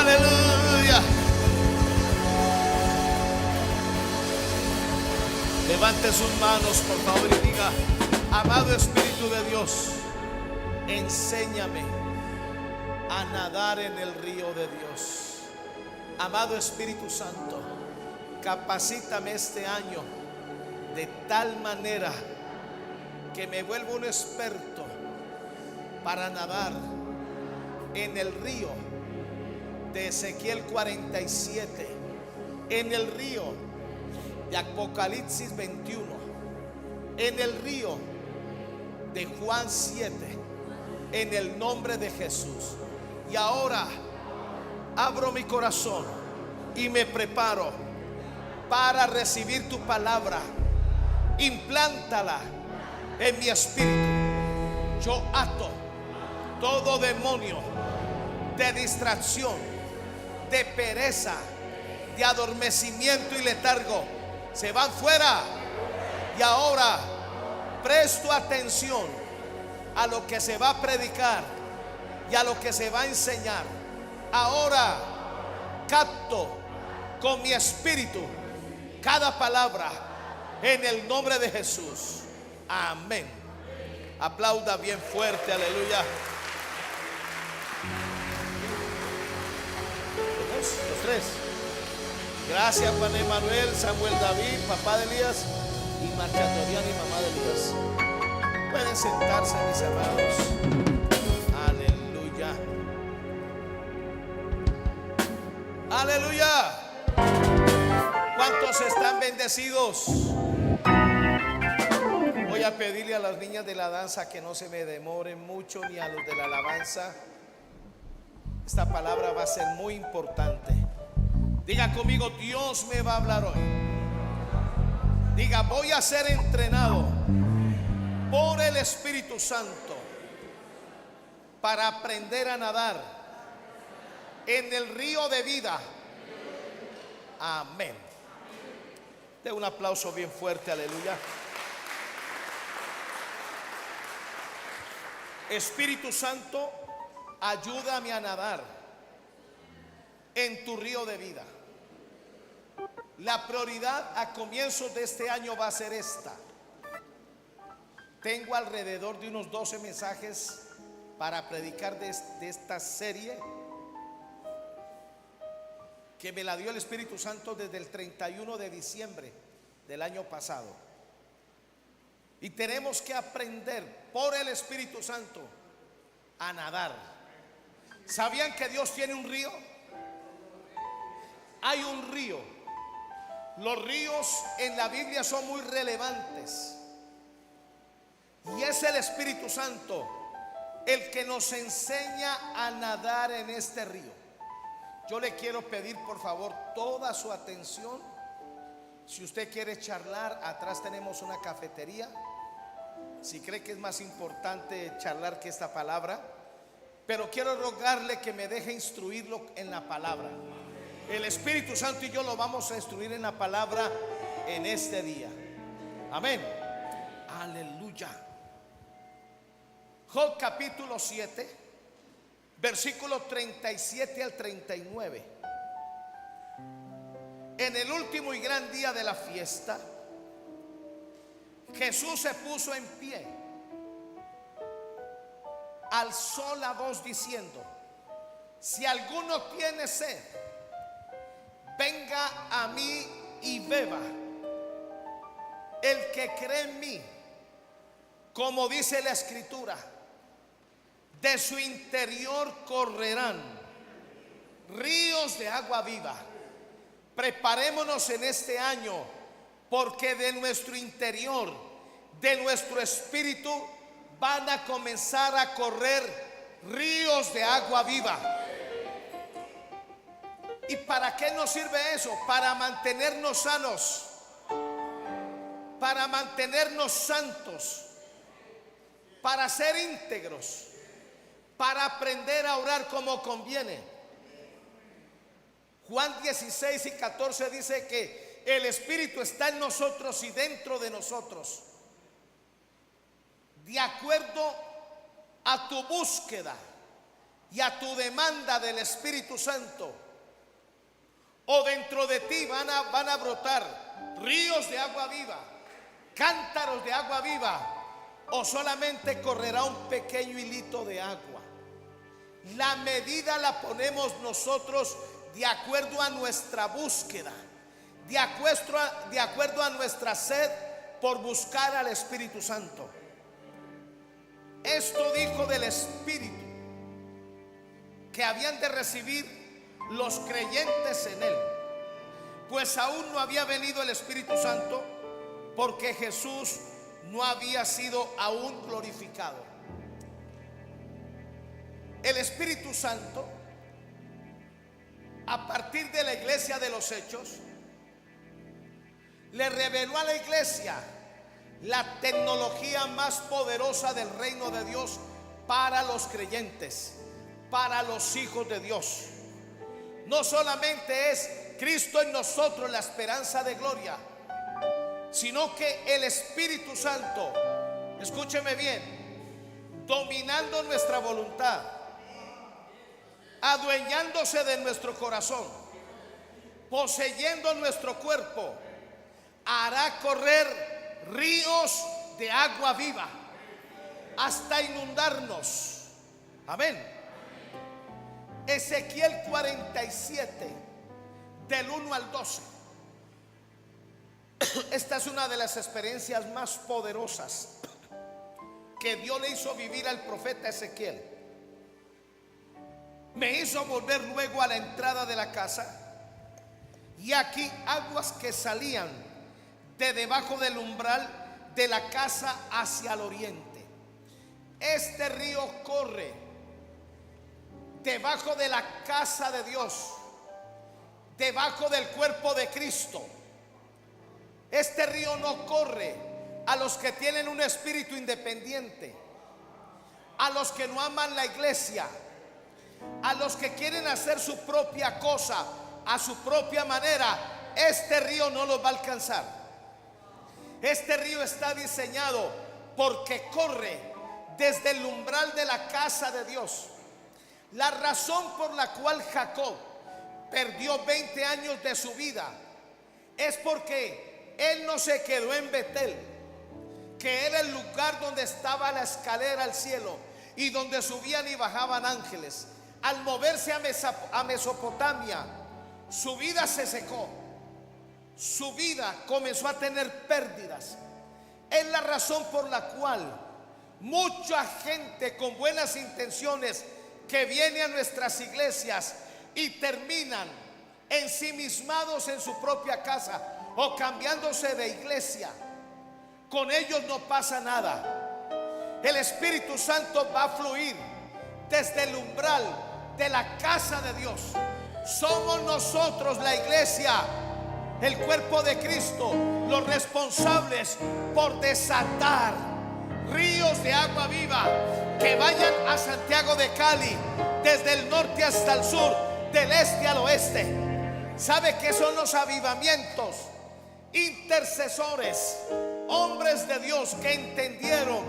Aleluya. Levante sus manos, por favor, y diga: amado Espíritu de Dios, enséñame a nadar en el río de Dios. Amado Espíritu Santo, capacítame este año de tal manera que me vuelva un experto para nadar en el río de Ezequiel 47, en el río de Apocalipsis 21, en el río de Juan 7, en el nombre de Jesús. Y ahora abro mi corazón y me preparo para recibir tu palabra. Implántala en mi espíritu. Yo ato todo demonio de distracción, de pereza, de adormecimiento y letargo. Se van fuera. Y ahora presto atención a lo que se va a predicar y a lo que se va a enseñar. Ahora capto con mi espíritu cada palabra en el nombre de Jesús. Amén. Aplauda bien fuerte, aleluya. Los tres. Gracias, Juan Emanuel, Samuel David, papá de Elías, y Marcha Doriana y mamá de Elías. Pueden sentarse, mis amados. Aleluya. Aleluya. ¿Cuántos están bendecidos? Voy a pedirle a las niñas de la danza que no se me demoren mucho, ni a los de la alabanza. Esta palabra va a ser muy importante. Diga conmigo: Dios me va a hablar hoy. Diga: voy a ser entrenado por el Espíritu Santo para aprender a nadar en el río de vida. Amén. De un aplauso bien fuerte, aleluya. Espíritu Santo, ayúdame a nadar en tu río de vida. La prioridad a comienzos de este año va a ser esta. Tengo alrededor de unos 12 mensajes para predicar de esta serie que me la dio el Espíritu Santo desde el 31 de diciembre del año pasado. Y tenemos que aprender por el Espíritu Santo a nadar. ¿Sabían que Dios tiene un río? Hay un río. Los ríos en la Biblia son muy relevantes. Y es el Espíritu Santo el que nos enseña a nadar en este río. Yo le quiero pedir por favor toda su atención. Si usted quiere charlar, atrás tenemos una cafetería. Si cree que es más importante charlar que esta palabra, pero quiero rogarle que me deje instruirlo en la palabra. El Espíritu Santo y yo lo vamos a instruir en la palabra en este día. Amén. Aleluya. Job capítulo 7, versículo 37 al 39. En el último y gran día de la fiesta, Jesús se puso en pie, alzó la voz diciendo: si alguno tiene sed, venga a mí y beba. El que cree en mí, como dice la Escritura, de su interior correrán ríos de agua viva. Preparémonos en este año, porque de nuestro interior, de nuestro espíritu, van a comenzar a correr ríos de agua viva. ¿Y para qué nos sirve eso? Para mantenernos sanos, para mantenernos santos, para ser íntegros, para aprender a orar como conviene. Juan 16 y 14 dice que el Espíritu está en nosotros y dentro de nosotros, de acuerdo a tu búsqueda y a tu demanda del Espíritu Santo, o dentro de ti van a brotar ríos de agua viva, cántaros de agua viva, o solamente correrá un pequeño hilito de agua. La medida la ponemos nosotros de acuerdo a nuestra búsqueda, de acuerdo a nuestra sed por buscar al Espíritu Santo. Esto dijo del Espíritu que habían de recibir los creyentes en Él, pues aún no había venido el Espíritu Santo, porque Jesús no había sido aún glorificado. El Espíritu Santo, a partir de la iglesia de los Hechos, le reveló a la iglesia la tecnología más poderosa del reino de Dios para los creyentes, para los hijos de Dios. No solamente es Cristo en nosotros la esperanza de gloria, sino que el Espíritu Santo, escúcheme bien, dominando nuestra voluntad, adueñándose de nuestro corazón, poseyendo nuestro cuerpo, hará correr ríos de agua viva hasta inundarnos. Amén. Ezequiel 47, del 1 al 12. Esta es una de las experiencias más poderosas que Dios le hizo vivir al profeta Ezequiel. Me hizo volver luego a la entrada de la casa, y aquí aguas que salían de debajo del umbral de la casa hacia el oriente. Este río corre debajo de la casa de Dios, debajo del cuerpo de Cristo. Este río no corre a los que tienen un espíritu independiente, a los que no aman la iglesia, a los que quieren hacer su propia cosa a su propia manera. Este río no los va a alcanzar. Este río está diseñado porque corre desde el umbral de la casa de Dios. La razón por la cual Jacob perdió 20 años de su vida es porque él no se quedó en Betel, que era el lugar donde estaba la escalera al cielo y donde subían y bajaban ángeles. Al moverse a Mesopotamia, su vida se secó, su vida comenzó a tener pérdidas. Es la razón por la cual mucha gente con buenas intenciones que viene a nuestras iglesias y terminan ensimismados en su propia casa o cambiándose de iglesia. Con ellos no pasa nada. El Espíritu Santo va a fluir desde el umbral de la casa de Dios. Somos nosotros, la iglesia, el cuerpo de Cristo, los responsables por desatar ríos de agua viva que vayan a Santiago de Cali, desde el norte hasta el sur, del este al oeste. ¿Sabe qué son los avivamientos? Intercesores, hombres de Dios que entendieron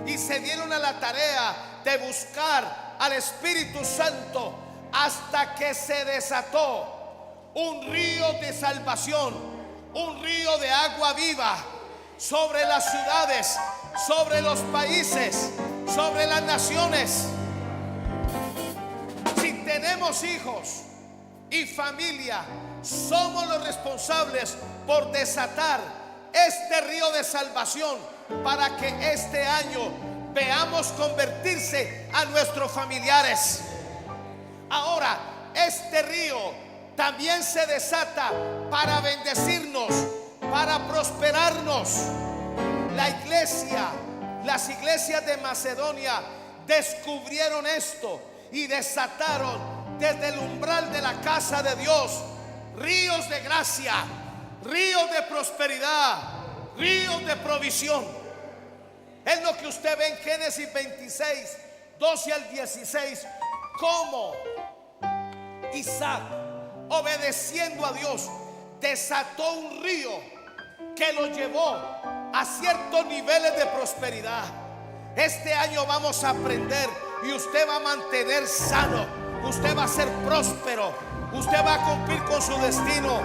y se dieron a la tarea de buscar al Espíritu Santo hasta que se desató un río de salvación, un río de agua viva sobre las ciudades, sobre los países, sobre las naciones. Si tenemos hijos y familia, somos los responsables por desatar este río de salvación para que este año veamos convertirse a nuestros familiares. Ahora, este río también se desata para bendecirnos, para prosperarnos. La iglesia, las iglesias de Macedonia descubrieron esto y desataron desde el umbral de la casa de Dios ríos de gracia, ríos de prosperidad, ríos de provisión. Es lo que usted ve en Génesis 26, 12 al 16, cómo Isaac, obedeciendo a Dios, desató un río que lo llevó a ciertos niveles de prosperidad. Este año vamos a aprender y usted va a mantener sano, usted va a ser próspero, usted va a cumplir con su destino.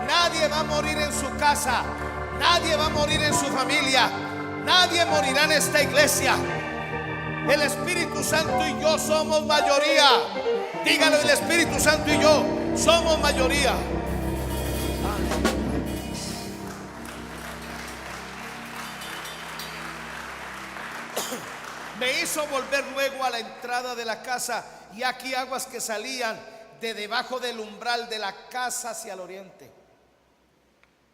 Nadie va a morir en su casa, nadie va a morir en su familia, nadie morirá en esta iglesia. El Espíritu Santo y yo somos mayoría. Dígalo, el Espíritu Santo y yo somos mayoría. Me hizo volver luego a la entrada de la casa, y aquí aguas que salían de debajo del umbral de la casa hacia el oriente,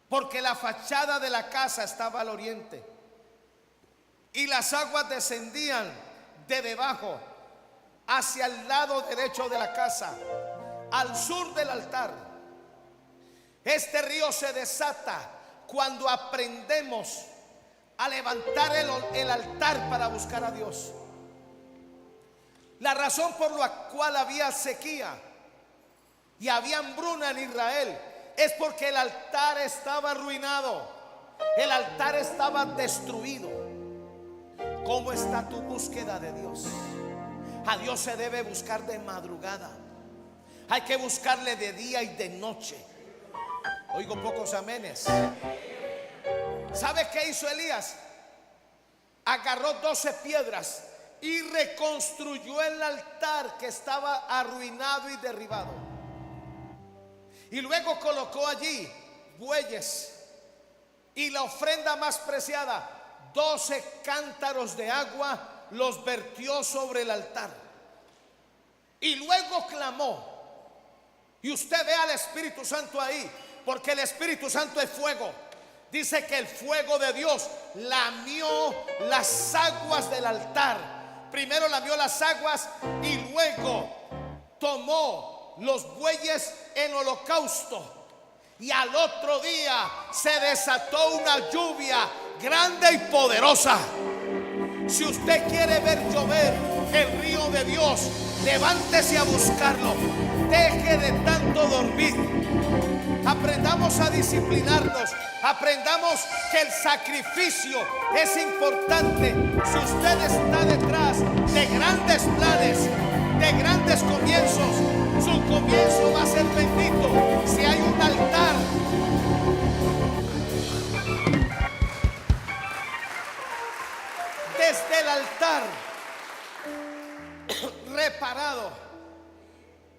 porque la fachada de la casa estaba al oriente, y las aguas descendían de debajo hacia el lado derecho de la casa, al sur del altar. Este río se desata cuando aprendemos a levantar el altar para buscar a Dios. La razón por la cual había sequía y había hambruna en Israel es porque el altar estaba arruinado, el altar estaba destruido. ¿Cómo está tu búsqueda de Dios? A Dios se debe buscar de madrugada, hay que buscarle de día y de noche. Oigo pocos amenes. ¿Sabe qué hizo Elías? Agarró 12 piedras y reconstruyó el altar que estaba arruinado y derribado. Y luego colocó allí bueyes y la ofrenda más preciada, 12 cántaros de agua, los vertió sobre el altar. Y luego clamó. Y usted ve al Espíritu Santo ahí, porque el Espíritu Santo es fuego. Dice que el fuego de Dios lamió las aguas del altar. Primero lamió las aguas y luego tomó los bueyes en holocausto. Y al otro día se desató una lluvia grande y poderosa. Si usted quiere ver llover el río de Dios, levántese a buscarlo. Deje de tanto dormir. Aprendamos a disciplinarnos. Aprendamos que el sacrificio es importante. Si usted está detrás de grandes planes, de grandes comienzos, su comienzo va a ser bendito. Si hay un altar, desde el altar reparado,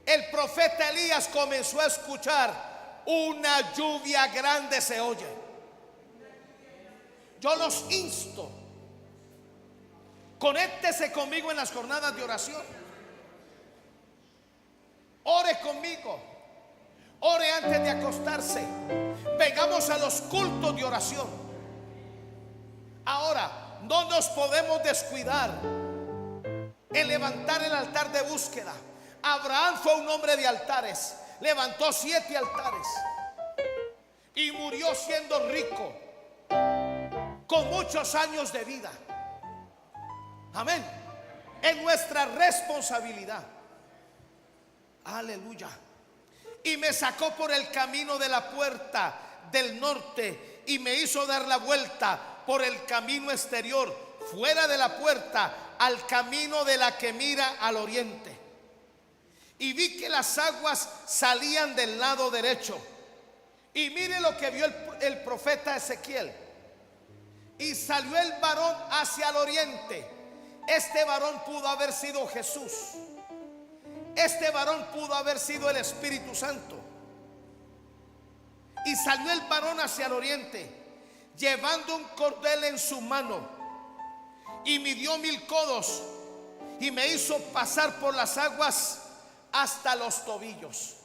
el profeta Elías comenzó a escuchar una lluvia grande se oye. Yo los insto, conéctese conmigo en las jornadas de oración. Ore conmigo, ore antes de acostarse. Vengamos a los cultos de oración. Ahora, no nos podemos descuidar en levantar el altar de búsqueda. Abraham fue un hombre de altares. Levantó 7 altares y murió siendo rico, con muchos años de vida. Amén. Es nuestra responsabilidad. Aleluya. Y me sacó por el camino de la puerta del norte y me hizo dar la vuelta por el camino exterior, fuera de la puerta, al camino de la que mira al oriente. Y vi que las aguas salían del lado derecho. Y mire lo que vio el profeta Ezequiel. Y salió el varón hacia el oriente. Este varón pudo haber sido Jesús. Este varón pudo haber sido el Espíritu Santo. Y salió el varón hacia el oriente, llevando un cordel en su mano. Y midió 1000 codos. Y me hizo pasar por las aguas hasta los tobillos.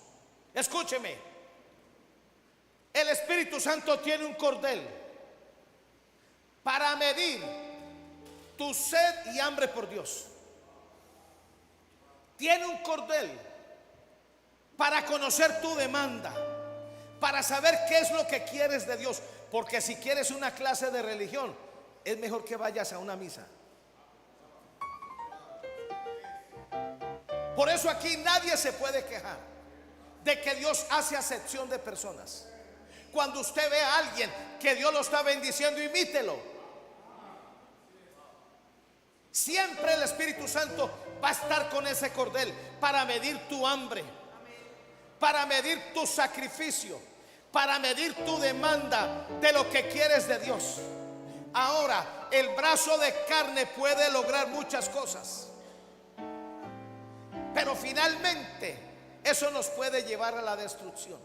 Escúcheme. El Espíritu Santo tiene un cordel para medir tu sed y hambre por Dios. Tiene un cordel para conocer tu demanda, para saber qué es lo que quieres de Dios. Porque si quieres una clase de religión, es mejor que vayas a una misa. Por eso aquí nadie se puede quejar de que Dios hace acepción de personas. Cuando usted ve a alguien que Dios lo está bendiciendo, imítelo. Siempre el Espíritu Santo va a estar con ese cordel para medir tu hambre, para medir tu sacrificio, para medir tu demanda de lo que quieres de Dios. Ahora, el brazo de carne puede lograr muchas cosas, pero finalmente eso nos puede llevar a la destrucción.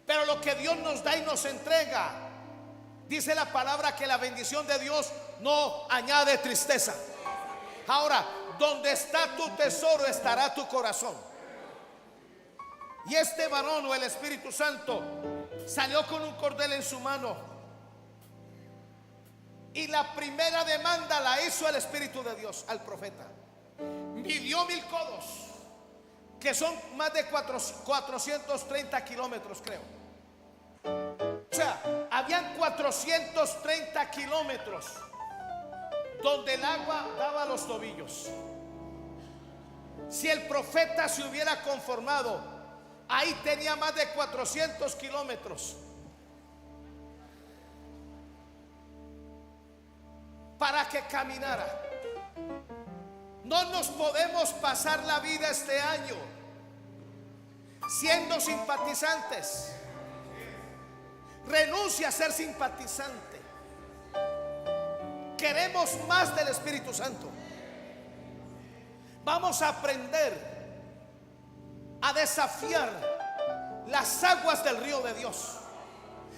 Pero lo que Dios nos da y nos entrega, dice la palabra que la bendición de Dios no añade tristeza. Ahora, donde está tu tesoro estará tu corazón. Y este varón, o el Espíritu Santo, salió con un cordel en su mano, y la primera demanda la hizo el Espíritu de Dios al profeta. Midió 1000 codos, que son más de 430 kilómetros, creo. O sea, habían 430 kilómetros donde el agua daba a los tobillos. Si el profeta se hubiera conformado, ahí tenía más de 400 kilómetros para que caminara. No nos podemos pasar la vida este año siendo simpatizantes. Renuncia a ser simpatizante. Queremos más del Espíritu Santo. Vamos a aprender a desafiar las aguas del río de Dios.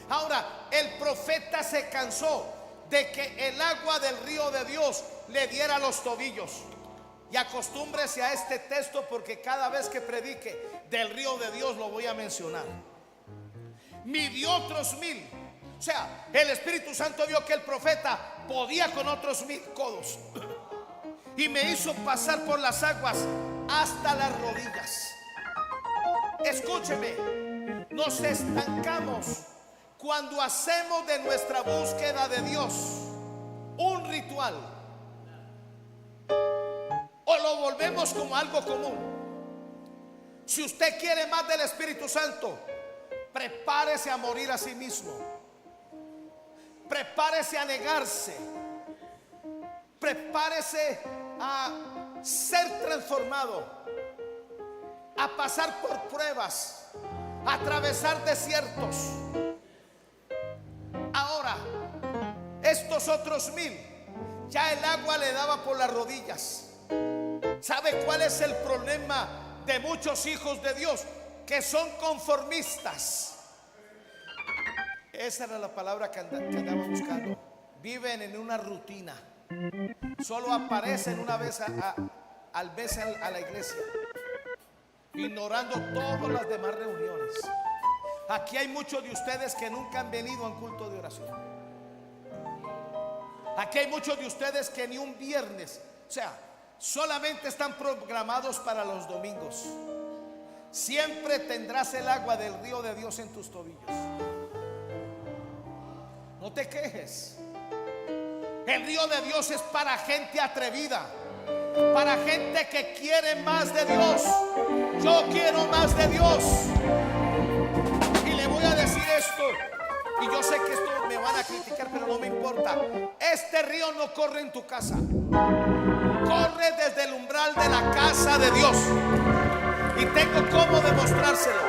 Ahora, el profeta se cansó de que el agua del río de Dios le diera los tobillos. Y acostúmbrese a este texto, porque cada vez que predique del río de Dios lo voy a mencionar. Midió otros 1000. O sea, el Espíritu Santo vio que el profeta podía con otros 1000 codos, y me hizo pasar por las aguas hasta las rodillas. Escúcheme, nos estancamos cuando hacemos de nuestra búsqueda de Dios un ritual, o lo volvemos como algo común. Si usted quiere más del Espíritu Santo, prepárese a morir a sí mismo. Prepárese a negarse. Prepárese a ser transformado, a pasar por pruebas, a atravesar desiertos. Ahora, estos otros 1000, ya el agua le daba por las rodillas. ¿Sabe cuál es el problema de muchos hijos de Dios? Que son conformistas. Esa era la palabra que andaba buscando. Viven en una rutina. Solo aparecen una vez al mes a la iglesia, ignorando todas las demás reuniones. Aquí hay muchos de ustedes que nunca han venido a un culto de oración. Aquí hay muchos de ustedes que ni un viernes, o sea, solamente están programados para los domingos. Siempre tendrás el agua del río de Dios en tus tobillos. No te quejes. El río de Dios es para gente atrevida, para gente que quiere más de Dios. Yo quiero más de Dios. Y le voy a decir esto, y yo sé que esto me van a criticar, pero no me importa. Este río no corre en tu casa, corre desde el umbral de la casa de Dios. Y tengo cómo demostrárselo.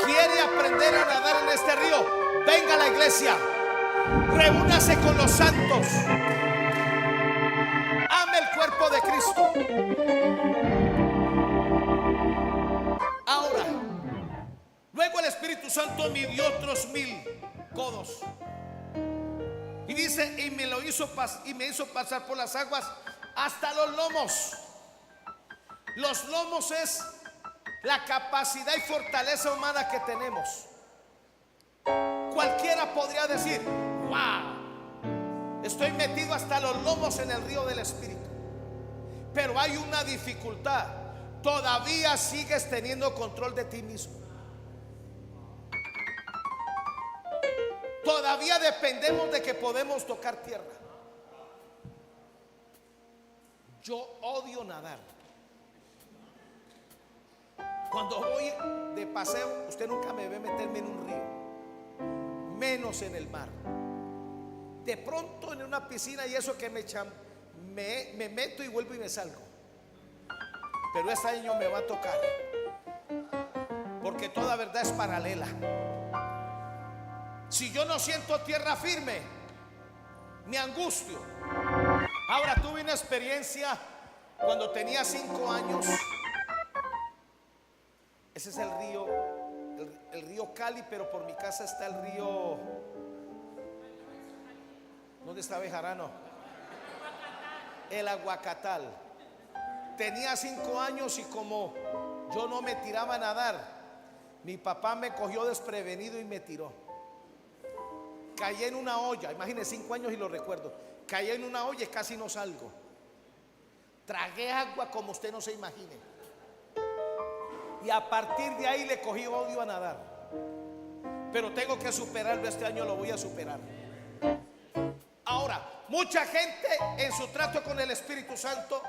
¿Quiere aprender a nadar en este río? Venga a la iglesia, reúnase con los santos, ame el cuerpo de Cristo. Ahora, luego el Espíritu Santo midió otros 1000 codos, y dice, y me hizo pasar por las aguas hasta los lomos. Los lomos es la capacidad y fortaleza humana que tenemos. Cualquiera podría decir, wow, estoy metido hasta los lomos en el río del Espíritu. Pero hay una dificultad: todavía sigues teniendo control de ti mismo. Todavía dependemos de que podemos tocar tierra. Yo odio nadar. Cuando voy de paseo, usted nunca me ve meterme en un río, menos en el mar. De pronto en una piscina, y eso que me meto y vuelvo y me salgo. pero este año me va a tocar, porque toda verdad es paralela. Si yo no siento tierra firme, me angustio. Ahora tuve una experiencia cuando tenía 5 años. Ese es el río, el río Cali, pero por mi casa está el río. ¿Dónde está Bejarano? El Aguacatal. Tenía 5 años y como yo no me tiraba a nadar, mi papá me cogió desprevenido y me tiró. Caí en una olla, imagínense, 5 años y lo recuerdo. Caí en una olla y casi no salgo. Tragué agua como usted no se imagine. Y a partir de ahí le cogí odio a nadar. Pero tengo que superarlo, este año lo voy a superar. Ahora, mucha gente en su trato con el Espíritu Santo,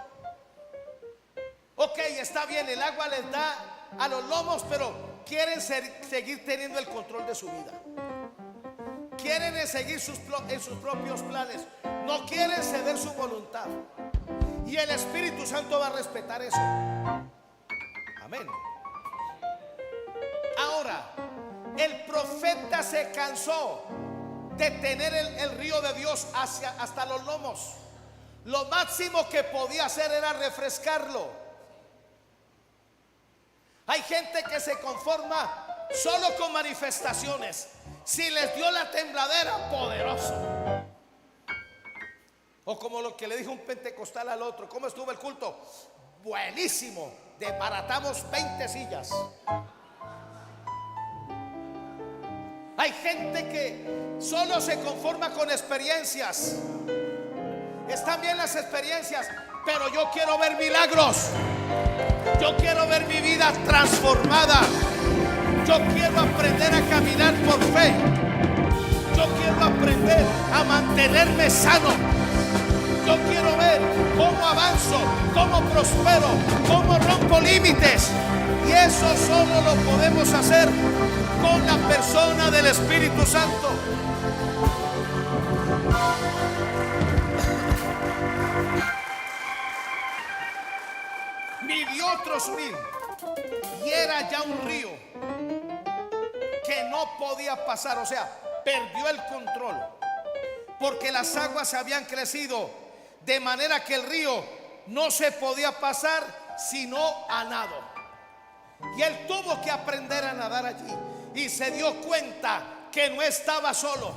ok, está bien, el agua les da a los lomos, pero quieren seguir teniendo el control de su vida. Quieren seguir en sus propios planes. No quieren ceder su voluntad. Y el Espíritu Santo va a respetar eso. Amén. Ahora, el profeta se cansó de tener el río de Dios hasta los lomos. Lo máximo que podía hacer era refrescarlo. Hay gente que se conforma solo con manifestaciones. Si les dio la tembladera, poderoso. O como lo que le dijo un pentecostal al otro: ¿cómo estuvo el culto? Buenísimo, desbaratamos 20 sillas. Hay gente que solo se conforma con experiencias. Están bien las experiencias, pero yo quiero ver milagros. Yo quiero ver mi vida transformada. Yo quiero aprender a caminar por fe. Yo quiero aprender a mantenerme sano. Yo quiero ver cómo avanzo, cómo prospero, cómo rompo límites. Y eso solo lo podemos hacer con la persona del Espíritu Santo. Mil y otros mil. Y era ya un río que no podía pasar, o sea, perdió el control, porque las aguas habían crecido de manera que el río no se podía pasar sino a nado. Y él tuvo que aprender a nadar allí y se dio cuenta que no estaba solo.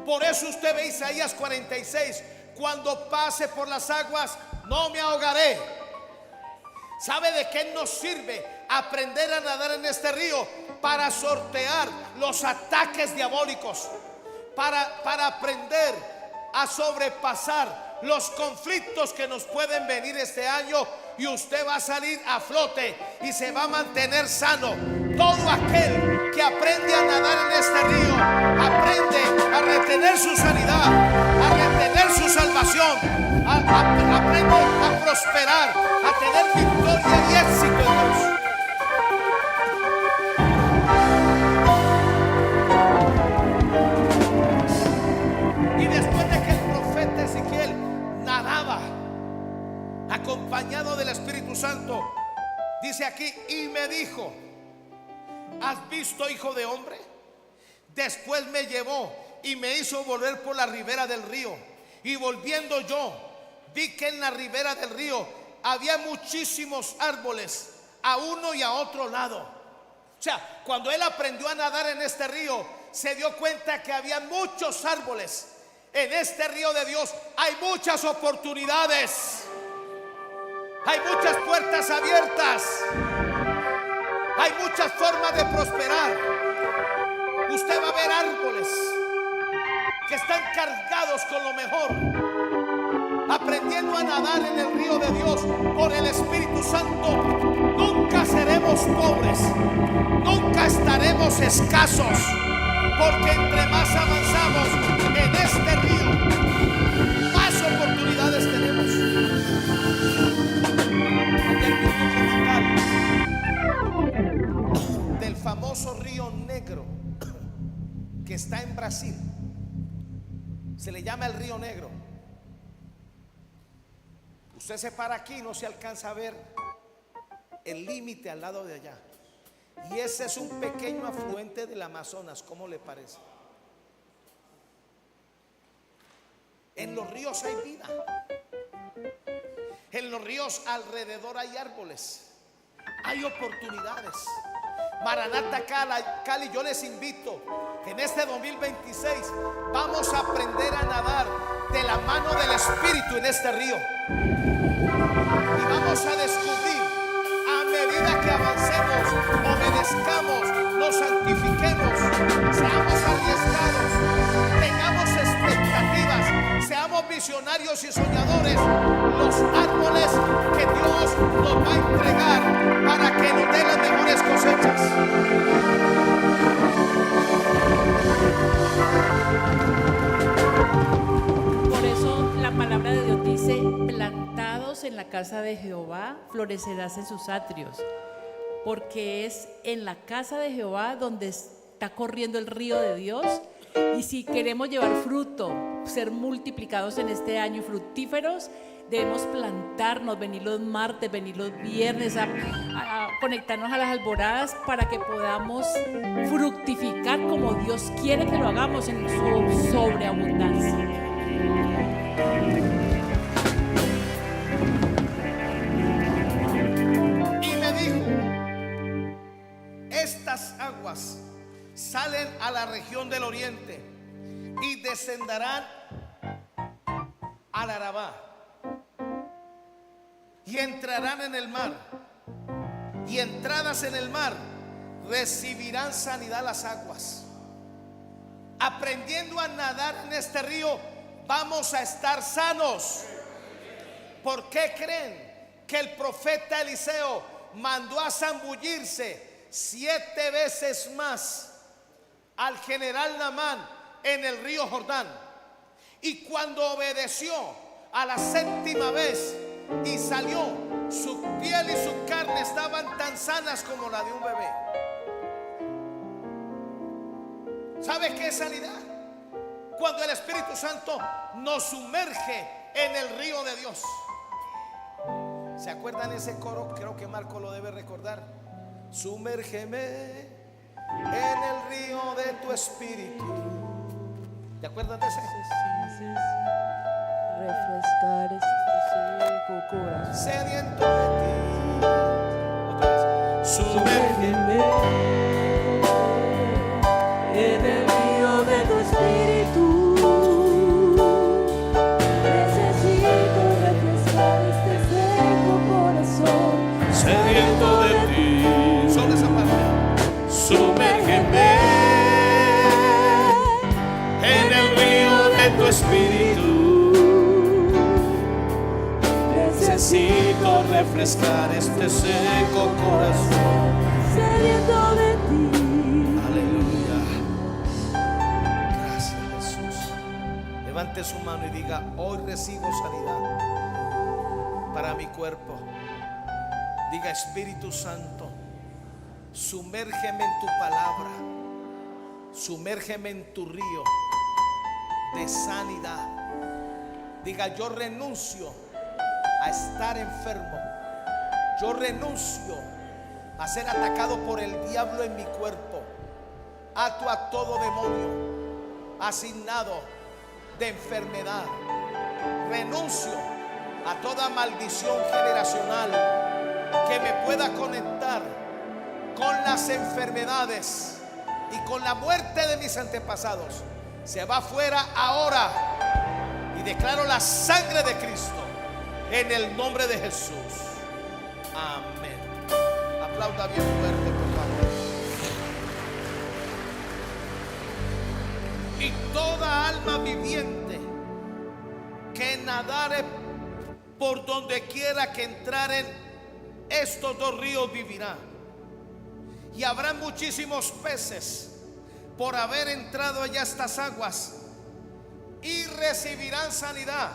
Por eso usted ve Isaías 46: cuando pase por las aguas no me ahogaré. ¿Sabe de qué nos sirve aprender a nadar en este río? Para sortear los ataques diabólicos, para aprender a sobrepasar los conflictos que nos pueden venir este año, y usted va a salir a flote y se va a mantener sano. Todo aquel que aprende a nadar en este río aprende a retener su sanidad, a retener su salvación, aprende a prosperar, a tener victoria y éxito en Dios. Y después de que el profeta Ezequiel nadaba acompañado del Espíritu Santo, dice aquí: y me dijo, ¿has visto, hijo de hombre? Después me llevó y me hizo volver por la ribera del río, y volviendo yo vi que en la ribera del río había muchísimos árboles a uno y a otro lado. O sea, cuando él aprendió a nadar en este río, se dio cuenta que había muchos árboles. En este río de Dios hay muchas oportunidades, hay muchas puertas abiertas, hay muchas formas de prosperar. Usted va a ver árboles que están cargados con lo mejor. Aprendiendo a nadar en el río de Dios por el Espíritu Santo, nunca seremos pobres, nunca estaremos escasos, porque entre más avanzamos en este río, más oportunidades tenemos. Del famoso río Negro que está en Brasil, se le llama el río Negro. Usted se para aquí y no se alcanza a ver el límite al lado de allá. Y ese es un pequeño afluente del Amazonas. ¿Cómo le parece? En los ríos hay vida. En los ríos alrededor hay árboles, hay oportunidades. Maranata Cali, yo les invito en este 2026 vamos a aprender a nadar de la mano del Espíritu en este río. Y vamos a descubrir, a medida que avancemos, obedezcamos, nos santifiquemos, seamos arriesgados, tengamos expectativas, seamos visionarios y soñadores, los árboles que Dios nos va a entregar para que nos dé las mejores cosechas. Por eso la palabra de Dios dice: plantados en la casa de Jehová, florecerás en sus atrios. Porque es en la casa de Jehová donde está corriendo el río de Dios. Y si queremos llevar fruto, ser multiplicados en este año y fructíferos, debemos plantarnos, venir los martes, venir los viernes, a conectarnos a las alboradas para que podamos fructificar como Dios quiere que lo hagamos, en su sobreabundancia. Y me dijo: estas aguas salen a la región del oriente y descenderán al Arabá y entrarán en el mar, y entradas en el mar recibirán sanidad las aguas. Aprendiendo a nadar en este río vamos a estar sanos. ¿Por qué creen que el profeta Eliseo mandó a zambullirse 7 veces más al general Naamán en el río Jordán? Y cuando obedeció a la 7ª vez y salió, su piel y su carne estaban tan sanas como la de un bebé. ¿Sabe qué es sanidad? Cuando el Espíritu Santo nos sumerge en el río de Dios. ¿Se acuerdan ese coro? Creo que Marco lo debe recordar. Sumérgeme en el río de tu espíritu. ¿Te acuerdas de ese? Sí. Refrescar este seco corazón. Sediento de ti. Otra vez. Sumérgeme en el río de tu espíritu. Necesito refrescar este seco corazón. Sediento de ti. Solo esa parte. Sumérgeme en el río de tu espíritu. Necesito refrescar este seco corazón. Sediento de ti. Aleluya. Gracias, Jesús. Levante su mano y diga: hoy recibo sanidad para mi cuerpo. Diga: Espíritu Santo, sumérgeme en tu palabra, sumérgeme en tu río de sanidad. Diga: yo renuncio a estar enfermo, yo renuncio a ser atacado por el diablo en mi cuerpo. Ato a todo demonio asignado de enfermedad. Renuncio a toda maldición generacional que me pueda conectar con las enfermedades y con la muerte de mis antepasados. Se va fuera ahora y declaro la sangre de Cristo en el nombre de Jesús. Amén. Aplauda bien fuerte, por favor. Y toda alma viviente que nadare por donde quiera que entraren estos 2 ríos vivirá. Y habrá muchísimos peces por haber entrado allá estas aguas, y recibirán sanidad.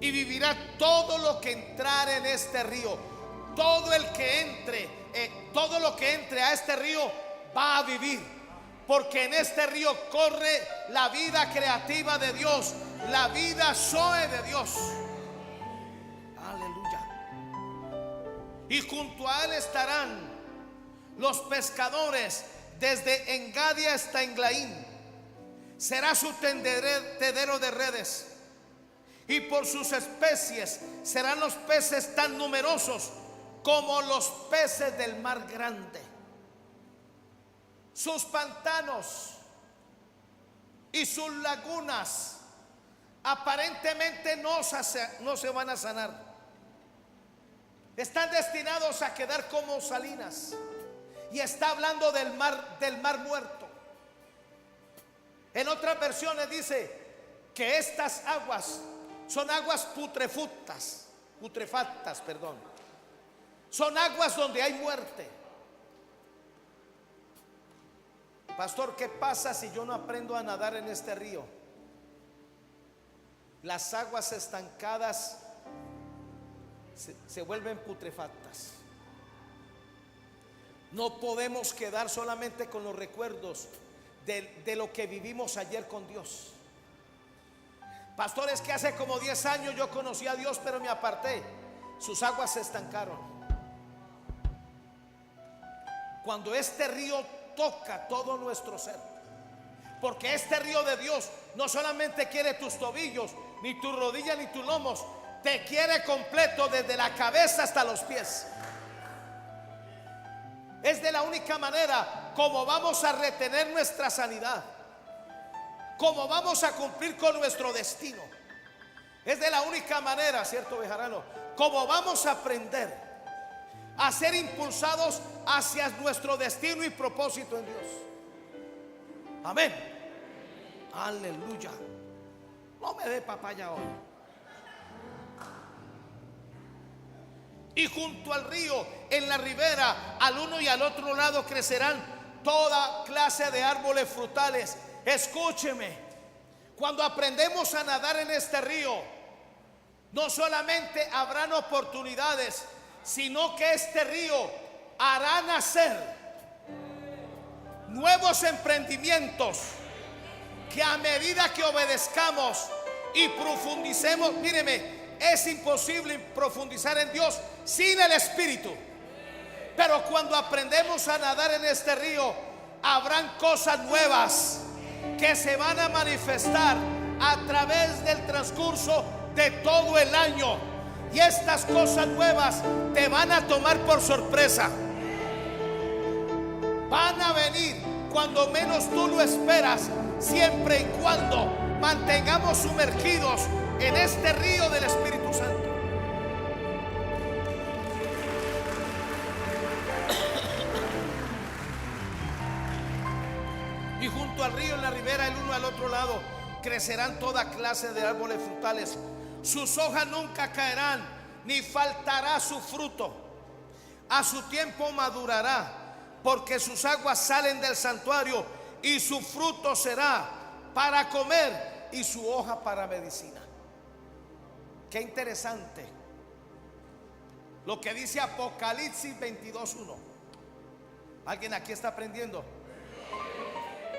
Y vivirá todo lo que entrare en este río. Todo el que entre, todo lo que entre a este río va a vivir, porque en este río corre la vida creativa de Dios, la vida zoe de Dios. Aleluya. y junto a él estarán los pescadores desde Engadi hasta Englaín. Será su tendedero de redes, y por sus especies serán los peces tan numerosos como los peces del mar grande. Sus pantanos y sus lagunas aparentemente no se van a sanar. Están destinados a quedar como salinas. Y está hablando del mar muerto. En otras versiones dice que estas aguas son aguas putrefactas, perdón. Son aguas donde hay muerte. Pastor, ¿qué pasa si yo no aprendo a nadar en este río? Las aguas estancadas se vuelven putrefactas. No podemos quedar solamente con los recuerdos de lo que vivimos ayer con Dios. Pastor, es que hace como 10 años yo conocí a Dios, pero me aparté. Sus aguas se estancaron. Cuando este río toca todo nuestro ser, porque este río de Dios no solamente quiere tus tobillos, ni tus rodillas, ni tus lomos, te quiere completo desde la cabeza hasta los pies. Es de la única manera como vamos a retener nuestra sanidad, como vamos a cumplir con nuestro destino. Es de la única manera, ¿cierto, Bejarano? Como vamos a aprender a ser impulsados hacia nuestro destino y propósito en Dios. Amén. Aleluya. No me dé papaya hoy. Y junto al río, en la ribera, al uno y al otro lado crecerán toda clase de árboles frutales. Escúcheme, cuando aprendemos a nadar en este río, no solamente habrán oportunidades, sino que este río hará nacer nuevos emprendimientos que a medida que obedezcamos y profundicemos, míreme, es imposible profundizar en Dios sin el Espíritu. Pero cuando aprendemos a nadar en este río, habrán cosas nuevas que se van a manifestar a través del transcurso de todo el año. Y estas cosas nuevas te van a tomar por sorpresa. Van a venir cuando menos tú lo esperas, siempre y cuando mantengamos sumergidos en este río del Espíritu Santo. Y junto al río, en la ribera, el uno al otro lado, crecerán toda clase de árboles frutales. Sus hojas nunca caerán, ni faltará su fruto. A su tiempo madurará, porque sus aguas salen del santuario, y su fruto será para comer y su hoja para medicina. Qué interesante lo que dice Apocalipsis 22:1. ¿Alguien aquí está aprendiendo?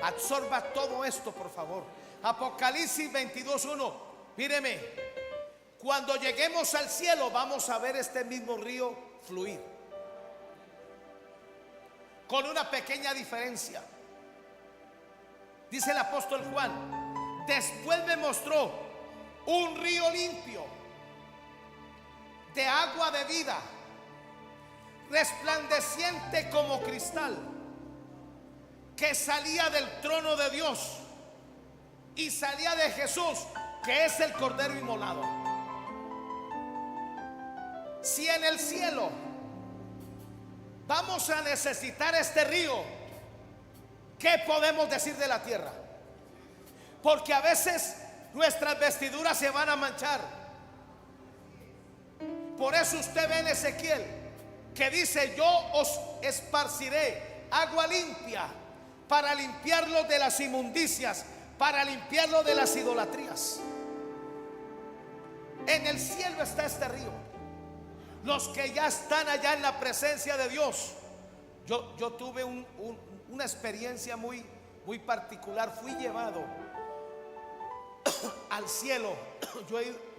Absorba todo esto, por favor. Apocalipsis 22:1. Míreme, cuando lleguemos al cielo vamos a ver este mismo río fluir, con una pequeña diferencia. Dice el apóstol Juan: después me mostró un río limpio de agua de vida, resplandeciente como cristal, que salía del trono de Dios y salía de Jesús, que es el Cordero inmolado. Si en el cielo vamos a necesitar este río, ¿qué podemos decir de la tierra? Porque a veces nuestras vestiduras se van a manchar. Por eso usted ve en Ezequiel que dice: yo os esparciré agua limpia para limpiarlo de las inmundicias, para limpiarlo de las idolatrías. En el cielo está este río. Los que ya están allá en la presencia de Dios, yo tuve una experiencia muy particular. Fui llevado al cielo.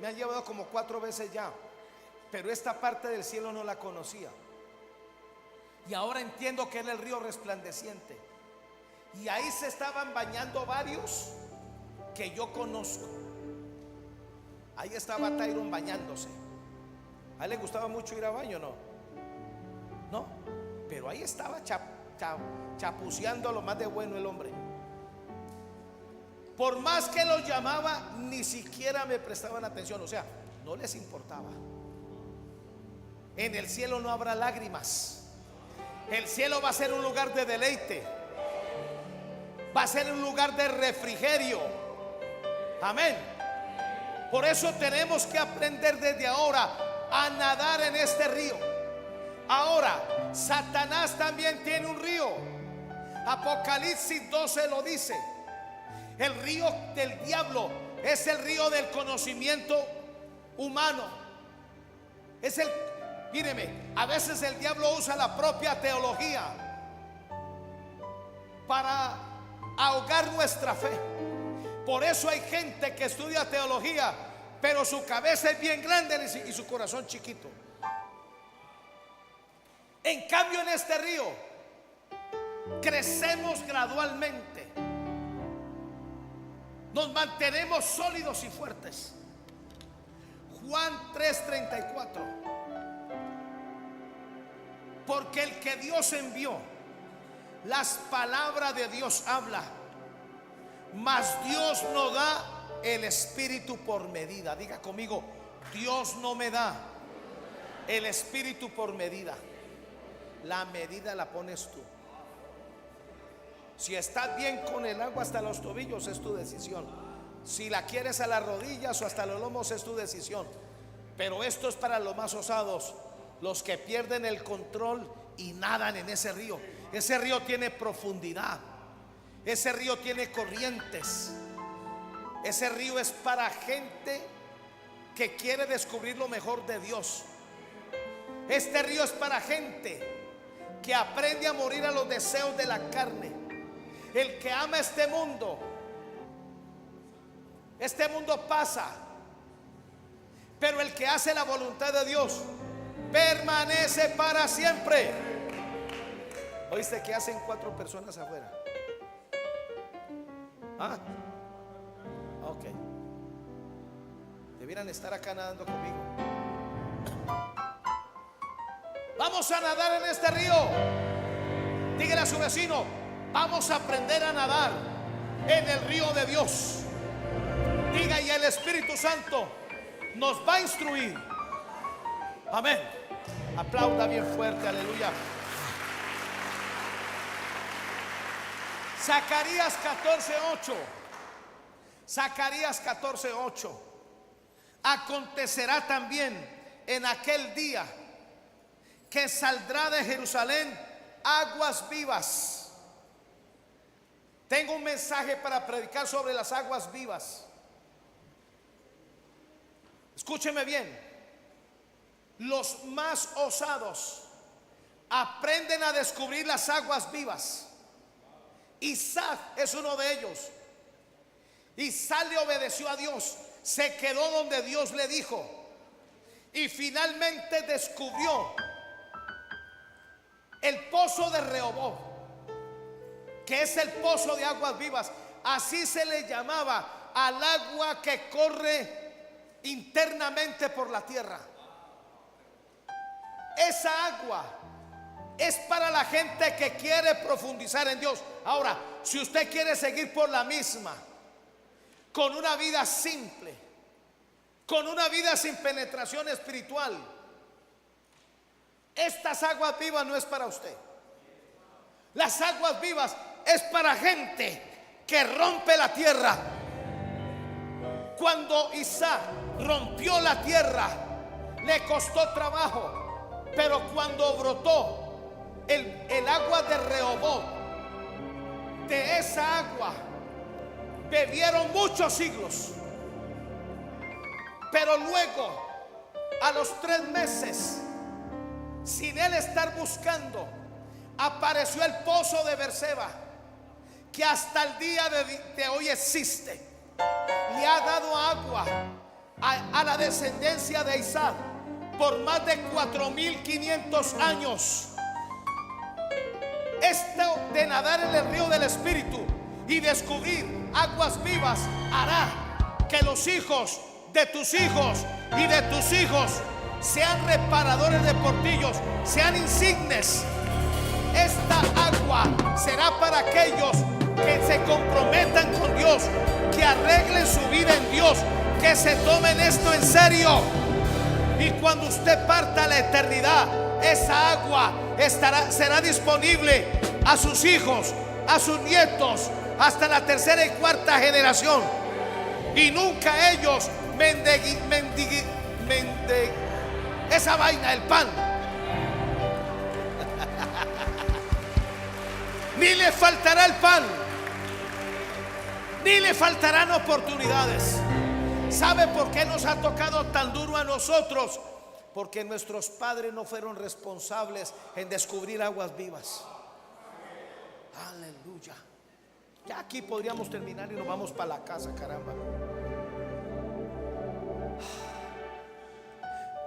Me han llevado como 4 veces ya, pero esta parte del cielo no la conocía. Y ahora entiendo que era el río resplandeciente. Y ahí se estaban bañando varios que yo conozco. Ahí estaba Tyron bañándose. A él le gustaba mucho ir a baño, ¿no? No, pero ahí estaba chapuceando lo más de bueno el hombre. Por más que los llamaba, ni siquiera me prestaban atención. O sea, no les importaba. En el cielo no habrá lágrimas. El cielo va a ser un lugar de deleite. Va a ser un lugar de refrigerio. Amén. Por eso tenemos que aprender desde ahora a nadar en este río. Ahora, Satanás también tiene un río. Apocalipsis 12 lo dice. El río del diablo es el río del conocimiento humano. Es el, míreme, a veces el diablo usa la propia teología para ahogar nuestra fe. Por eso hay gente que estudia teología, pero su cabeza es bien grande y su corazón chiquito. En cambio, en este río crecemos gradualmente. Nos mantenemos sólidos y fuertes. Juan 3:34. Porque el que Dios envió, las palabras de Dios habla, mas Dios no da el Espíritu por medida. Diga conmigo: Dios no me da el Espíritu por medida. La medida la pones tú. Si estás bien con el agua hasta los tobillos, es tu decisión. Si la quieres a las rodillas o hasta los lomos, es tu decisión. Pero esto es para los más osados, los que pierden el control y nadan en ese río. Ese río tiene profundidad. Ese río tiene corrientes. Ese río es para gente que quiere descubrir lo mejor de Dios. Este río es para gente que aprende a morir a los deseos de la carne. El que ama este mundo pasa, pero el que hace la voluntad de Dios permanece para siempre. ¿Oíste que hacen 4 personas afuera? Ah, ok. Debieran estar acá nadando conmigo. Vamos a nadar en este río. Dígale a su vecino: vamos a aprender a nadar en el río de Dios. Diga: y el Espíritu Santo nos va a instruir. Amén. Aplauda bien fuerte, aleluya. Zacarías 14:8. Zacarías 14:8. Acontecerá también en aquel día que saldrá de Jerusalén aguas vivas. Tengo un mensaje para predicar sobre las aguas vivas. Escúcheme bien. Los más osados aprenden a descubrir las aguas vivas. Isaac es uno de ellos. Isaac le obedeció a Dios, se quedó donde Dios le dijo y finalmente descubrió el pozo de Rehoboth, que es el pozo de aguas vivas. Así se le llamaba al agua que corre internamente por la tierra. Esa agua es para la gente que quiere profundizar en Dios. Ahora, si usted quiere seguir por la misma, con una vida simple, con una vida sin penetración espiritual, estas aguas vivas no es para usted. Las aguas vivas es para gente que rompe la tierra. Cuando Isaac rompió la tierra, le costó trabajo, pero cuando brotó el agua de Rehoboth, de esa agua bebieron muchos siglos. Pero luego, a los 3 meses, sin él estar buscando, apareció el pozo de Berseba, que hasta el día de hoy existe. Le ha dado agua a la descendencia de Isaac por más de 4500 años. Esto de nadar en el río del Espíritu y descubrir aguas vivas hará que los hijos de tus hijos y de tus hijos sean reparadores de portillos, sean insignes. Esta agua será para aquellos que se comprometan con Dios, que arreglen su vida en Dios, que se tomen esto en serio. Y cuando usted parta a la eternidad, esa agua será disponible a sus hijos, a sus nietos, hasta la tercera y cuarta generación. Y nunca ellos esa vaina, el pan. Ni le faltará el pan, ni le faltarán oportunidades. ¿Sabe por qué nos ha tocado tan duro a nosotros? Porque nuestros padres no fueron responsables en descubrir aguas vivas. Aleluya. Ya aquí podríamos terminar y nos vamos para la casa, caramba.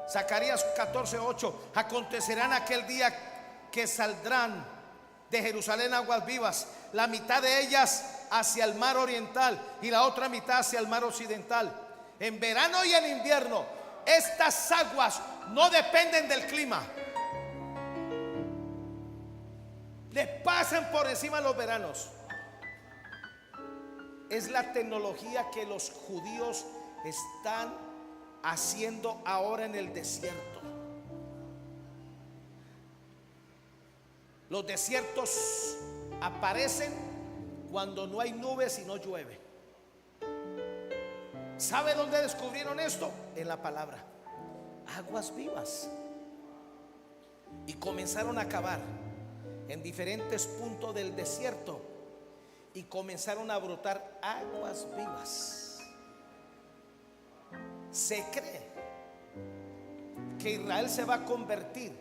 Zacarías 14:8. Acontecerá en aquel día que saldrán de Jerusalén aguas vivas, la mitad de ellas hacia el mar oriental y la otra mitad hacia el mar occidental. En verano y en invierno, estas aguas no dependen del clima, le pasan por encima los veranos. Es la tecnología que los judíos están haciendo ahora en el desierto. Los desiertos aparecen cuando no hay nubes y no llueve. ¿Sabe dónde descubrieron esto? En la palabra. Aguas vivas. Y comenzaron a cavar en diferentes puntos del desierto y comenzaron a brotar aguas vivas. Se cree que Israel se va a convertir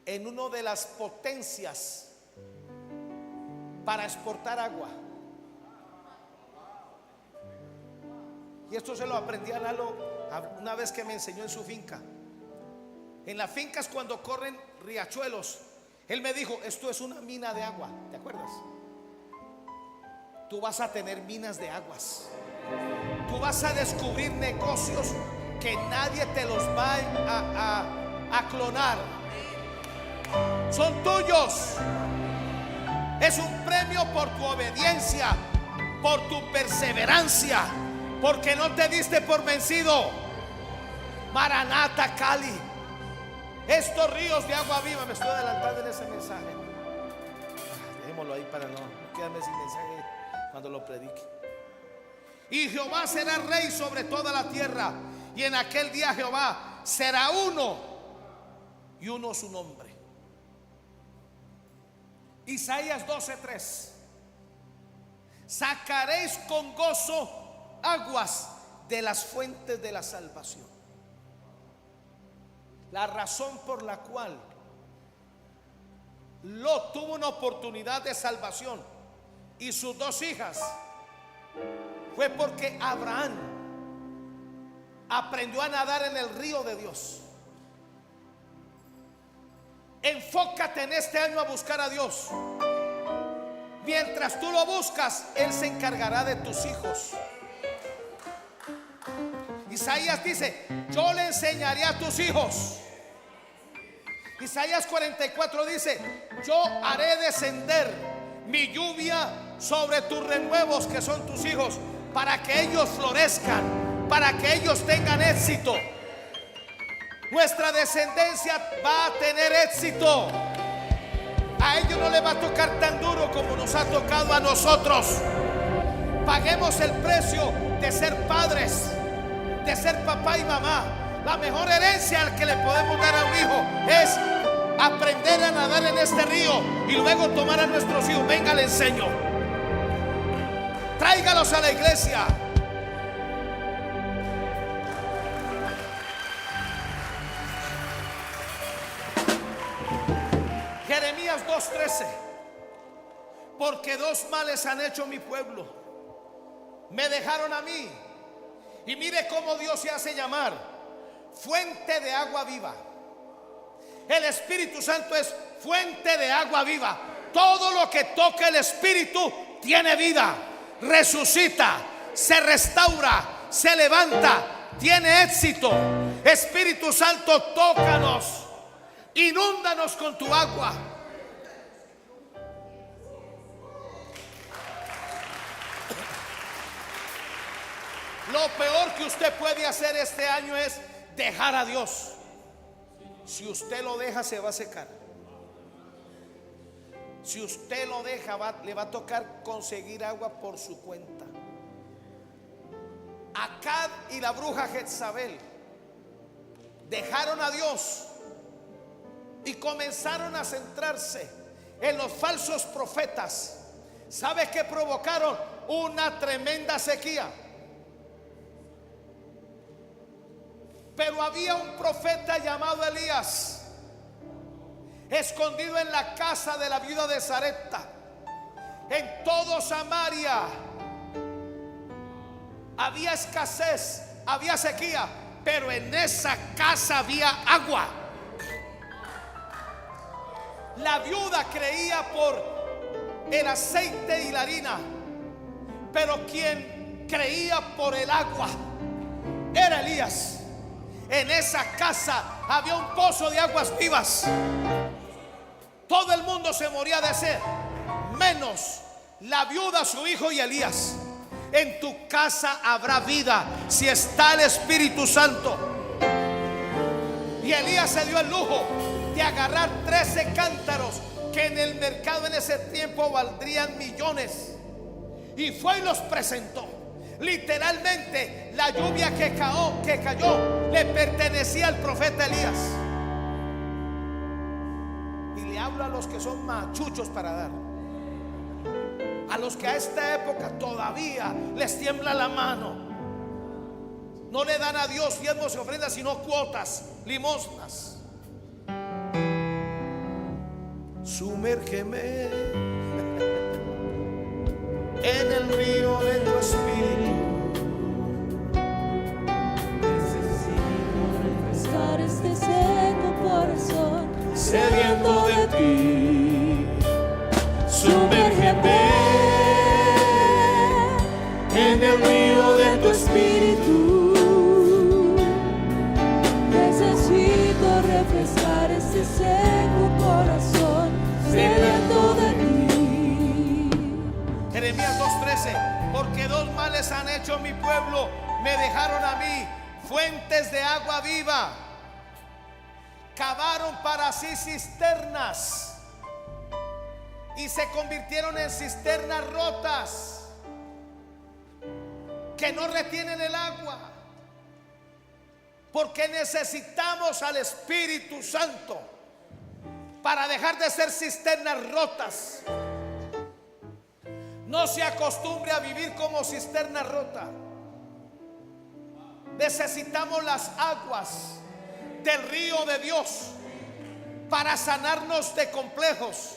en una de las potencias para exportar agua. Y esto se lo aprendí a Lalo una vez que me enseñó en su finca. En las fincas, cuando corren riachuelos, él me dijo: esto es una mina de agua. ¿Te acuerdas? Tú vas a tener minas de aguas. Tú vas a descubrir negocios que nadie te los va a clonar. Son tuyos. Es un premio por tu obediencia, por tu perseverancia, porque no te diste por vencido. Maranata, Cali. Estos ríos de agua viva. Me estoy adelantando en ese mensaje. Dejémoslo ahí para no quedarme sin mensaje cuando lo predique. Y Jehová será rey sobre toda la tierra, y en aquel día Jehová será uno, y uno su nombre. Isaías 12:3. Sacaréis con gozo aguas de las fuentes de la salvación. La razón por la cual Lot tuvo una oportunidad de salvación y sus dos hijas fue porque Abraham aprendió a nadar en el río de Dios. Enfócate en este año a buscar a Dios. Mientras tú lo buscas, Él se encargará de tus hijos. Isaías dice: yo le enseñaré a tus hijos. Isaías 44 dice: yo haré descender mi lluvia sobre tus renuevos, que son tus hijos, para que ellos florezcan, para que ellos tengan éxito. Nuestra descendencia va a tener éxito. A ellos no les va a tocar tan duro como nos ha tocado a nosotros. Paguemos el precio de ser padres, de ser papá y mamá. La mejor herencia que le podemos dar a un hijo es aprender a nadar en este río y luego tomar a nuestros hijos. Venga, le enseño. Tráigalos a la iglesia. Jeremías 2:13. Porque dos males han hecho mi pueblo. Me dejaron a mí, y mire cómo Dios se hace llamar fuente de agua viva. El Espíritu Santo es fuente de agua viva. Todo lo que toca el Espíritu tiene vida, resucita, se restaura, se levanta, tiene éxito. Espíritu Santo, tócanos, inúndanos con tu agua. Lo peor que usted puede hacer este año es dejar a Dios. Si usted lo deja, se va a secar. Si usted lo deja, le va a tocar conseguir agua por su cuenta. Acab y la bruja Jezabel dejaron a Dios y comenzaron a centrarse en los falsos profetas. ¿Sabe qué provocaron? Una tremenda sequía. Pero había un profeta llamado Elías, escondido en la casa de la viuda de Sarepta. En todo Samaria había escasez, había sequía, pero en esa casa había agua. La viuda creía por el aceite y la harina, pero quien creía por el agua era Elías. En esa casa había un pozo de aguas vivas. Todo el mundo se moría de sed, menos la viuda, su hijo y Elías. En tu casa habrá vida si está el Espíritu Santo. Y Elías se dio el lujo de agarrar 13 cántaros que en el mercado en ese tiempo valdrían millones, y fue y los presentó. Literalmente la lluvia que cayó le pertenecía al profeta Elías. Y le hablo a los que son machuchos para dar, a los que a esta época todavía les tiembla la mano. No le dan a Dios diezmos y ofrendas, sino cuotas, limosnas. Sumérgeme en el río de tu Espíritu. Necesito refrescar este seco corazón, Sediento de ti. Sumérgeme en el río de tu Espíritu. Necesito refrescar este seco corazón, sediento de ti. Jeremías 2:13. Porque dos males han hecho mi pueblo, me dejaron a mí fuentes de agua viva, cavaron para sí cisternas y se convirtieron en cisternas rotas que no retienen el agua. Porque necesitamos al Espíritu Santo para dejar de ser cisternas rotas. No se acostumbre a vivir como cisterna rota. Necesitamos las aguas del río de Dios para sanarnos de complejos,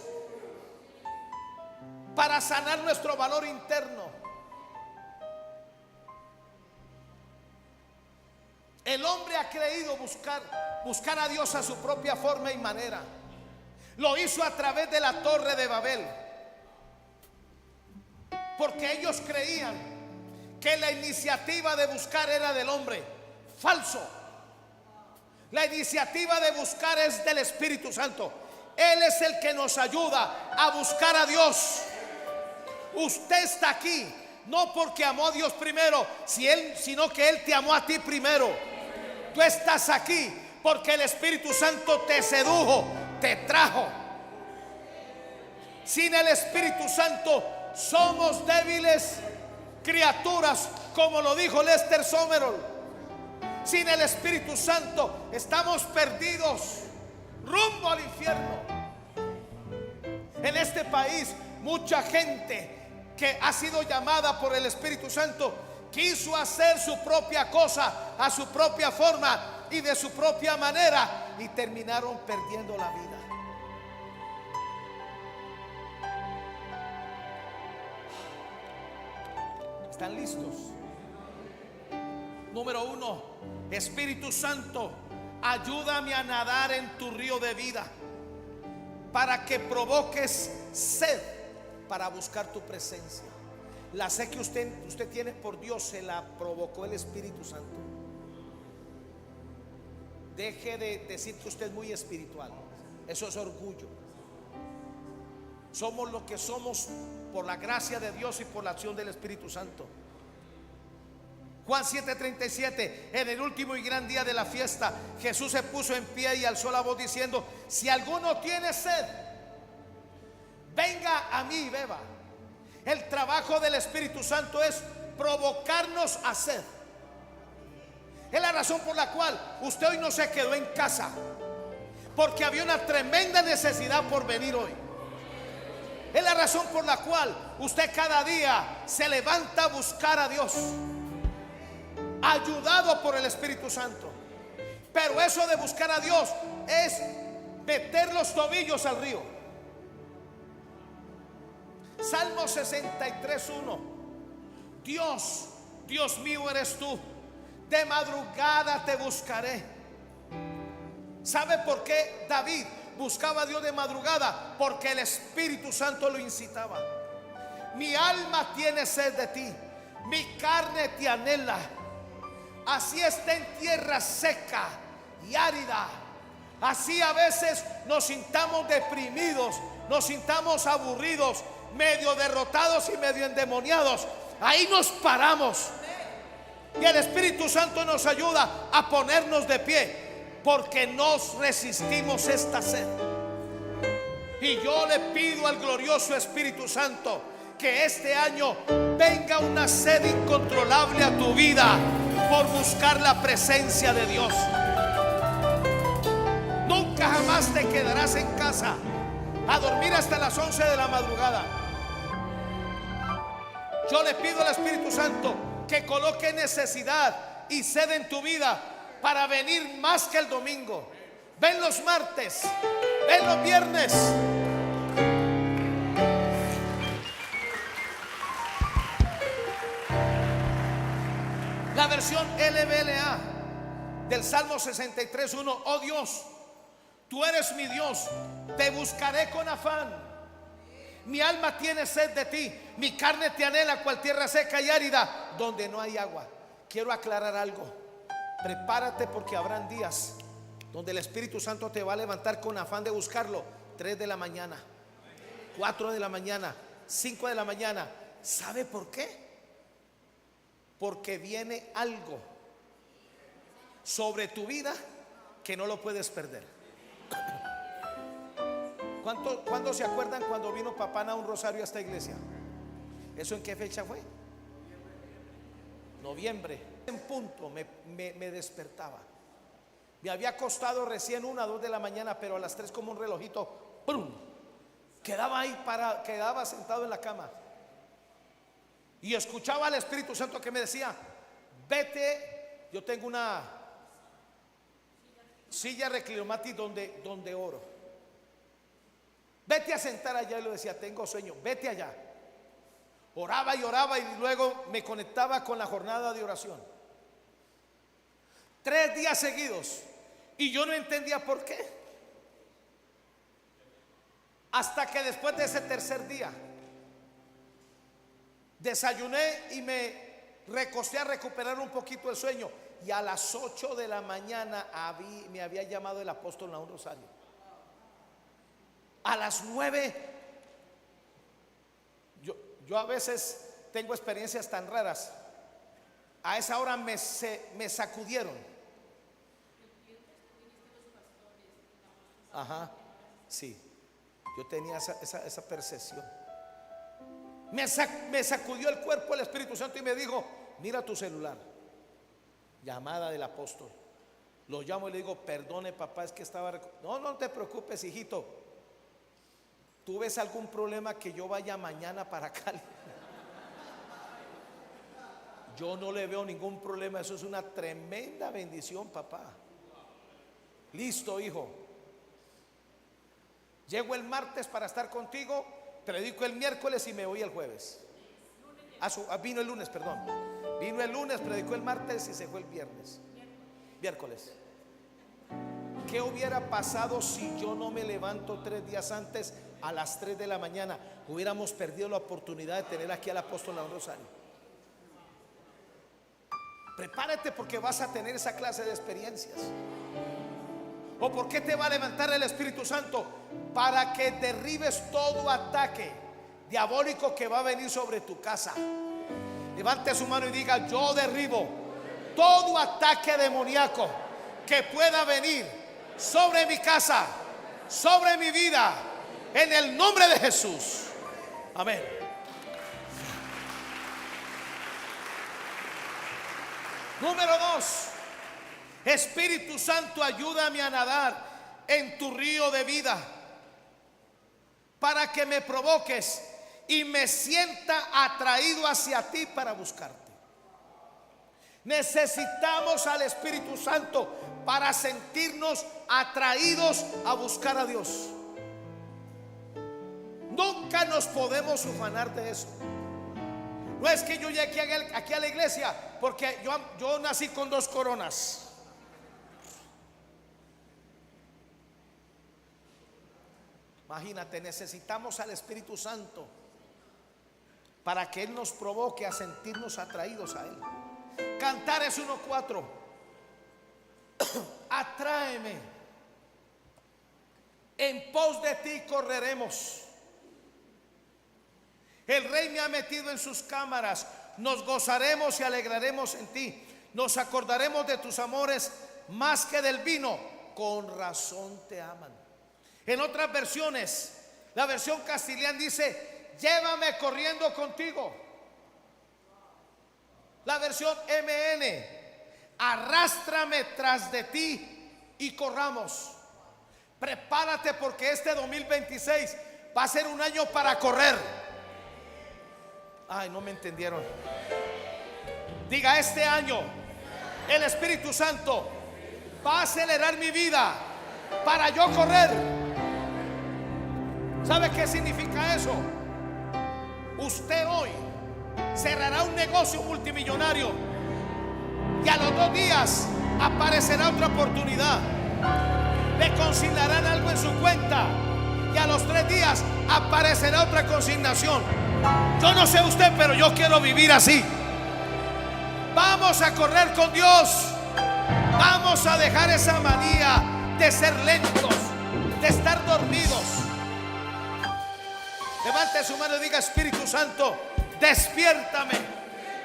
para sanar nuestro valor interno. El hombre ha creído buscar a Dios a su propia forma y manera. Lo hizo a través de la Torre de Babel, porque ellos creían que la iniciativa de buscar era del hombre. Falso. La iniciativa de buscar es del Espíritu Santo. Él es el que nos ayuda a buscar a Dios. Usted está aquí no porque amó a Dios primero, sino que Él te amó a ti primero. Tú estás aquí porque el Espíritu Santo te sedujo, te trajo. Sin el Espíritu Santo somos débiles criaturas, como lo dijo Lester Summerall. Sin el Espíritu Santo estamos perdidos, rumbo al infierno. En este país, mucha gente que ha sido llamada por el Espíritu Santo quiso hacer su propia cosa a su propia forma y de su propia manera, y terminaron perdiendo la vida. ¿Están listos? Número 1, Espíritu Santo, ayúdame a nadar en tu río de vida. para que provoques sed para buscar tu presencia. La sed que usted tiene por Dios se la provocó el Espíritu Santo. Deje de decir que usted es muy espiritual. Eso es orgullo. Somos lo que somos por la gracia de Dios y por la acción del Espíritu Santo. Juan 7:37, en el último y gran día de la fiesta, Jesús se puso en pie y alzó la voz diciendo: si alguno tiene sed, venga a mí y beba. El trabajo del Espíritu Santo es provocarnos a sed. Es la razón por la cual usted hoy no se quedó en casa, porque había una tremenda necesidad por venir hoy. Es la razón por la cual usted cada día se levanta a buscar a Dios, ayudado por el Espíritu Santo. Pero eso de buscar a Dios es meter los tobillos al río. Salmo 63:1. Dios, Dios mío eres tú, de madrugada te buscaré. ¿Sabe por qué David buscaba a Dios de madrugada? Porque el Espíritu Santo lo incitaba. Mi alma tiene sed de ti, mi carne te anhela, así está en tierra seca y árida. Así a veces nos sintamos deprimidos, nos sintamos aburridos, medio derrotados y medio endemoniados. Ahí nos paramos y el Espíritu Santo nos ayuda a ponernos de pie, porque nos resistimos esta sed. Y yo le pido al glorioso Espíritu Santo que este año venga una sed incontrolable a tu vida por buscar la presencia de Dios. Nunca jamás te quedarás en casa a dormir hasta las 11 de la madrugada. Yo le pido al Espíritu Santo que coloque necesidad y sed en tu vida para venir más que el domingo. Ven los martes, ven los viernes. La versión LBLA del Salmo 63:1. Oh Dios, tú eres mi Dios, te buscaré con afán. Mi alma tiene sed de ti, mi carne te anhela cual tierra seca y árida donde no hay agua. Quiero aclarar algo. Prepárate, porque habrán días donde el Espíritu Santo te va a levantar con afán de buscarlo. 3 de la mañana, 4 de la mañana, 5 de la mañana. ¿Sabe por qué? Porque viene algo sobre tu vida que no lo puedes perder. ¿Cuándo se acuerdan cuando vino papá a un rosario a esta iglesia? ¿Eso en qué fecha fue? Noviembre. En punto me despertaba. Me había acostado recién 1 a 2 de la mañana, pero a las 3 como un relojito, ¡pum!, quedaba ahí quedaba sentado en la cama y escuchaba al Espíritu Santo que me decía: vete, yo tengo una silla reclinomática donde oro. Vete a sentar allá. Y le decía: tengo sueño, vete allá. Oraba y luego me conectaba con la jornada de oración. 3 días seguidos. Y yo no entendía por qué. Hasta que después de ese tercer día desayuné y me recosté a recuperar un poquito el sueño. Y a las 8 de la mañana me había llamado el apóstol a un rosario. A las 9, yo a veces tengo experiencias tan raras. A esa hora me sacudieron. Ajá, sí, yo tenía esa percepción. Me sacudió el cuerpo el Espíritu Santo y me dijo: mira tu celular. Llamada del apóstol. Lo llamo y le digo: perdone papá, es que estaba... No te preocupes, hijito. ¿Tú ves algún problema que yo vaya mañana para Cali? Yo no le veo ningún problema. Eso es una tremenda bendición, papá. Listo, hijo. Llego el martes para estar contigo, predico el miércoles y me voy el jueves. Vino el lunes, perdón. Vino el lunes, predicó el martes y se fue el miércoles. ¿qué hubiera pasado si yo no me levanto 3 días antes a las 3 de la mañana? Hubiéramos perdido la oportunidad de tener aquí al apóstol León Rosario. Prepárate, porque vas a tener esa clase de experiencias. ¿O por qué te va a levantar el Espíritu Santo? Para que derribes todo ataque diabólico que va a venir sobre tu casa. Levante su mano y diga: yo derribo todo ataque demoníaco que pueda venir sobre mi casa, sobre mi vida, en el nombre de Jesús. Amén. Número 2. Espíritu Santo, ayúdame a nadar en tu río de vida, para que me provoques y me sienta atraído hacia ti para buscarte. Necesitamos al Espíritu Santo para sentirnos atraídos a buscar a Dios. Nunca nos podemos ufanar de eso. No es que yo llegué aquí a la iglesia porque yo nací con 2 coronas. Imagínate, necesitamos al Espíritu Santo para que Él nos provoque a sentirnos atraídos a Él. Cantares 1:4. Atráeme, en pos de ti correremos. El Rey me ha metido en sus cámaras. Nos gozaremos y alegraremos en ti. Nos acordaremos de tus amores más que del vino. Con razón te aman. En otras versiones, la versión castellana dice: llévame corriendo contigo. La versión MN: arrástrame tras de ti y corramos. Prepárate, porque este 2026 va a ser un año para correr. Ay, no me entendieron. Diga: este año el Espíritu Santo va a acelerar mi vida para yo correr. ¿Sabe qué significa eso? Usted hoy cerrará un negocio multimillonario y a los 2 días aparecerá otra oportunidad. Le consignarán algo en su cuenta y a los 3 días aparecerá otra consignación. Yo no sé usted, pero yo quiero vivir así. Vamos a correr con Dios. Vamos a dejar esa manía de ser lentos, de estar dormidos. Levante su mano y diga: Espíritu Santo, despiértame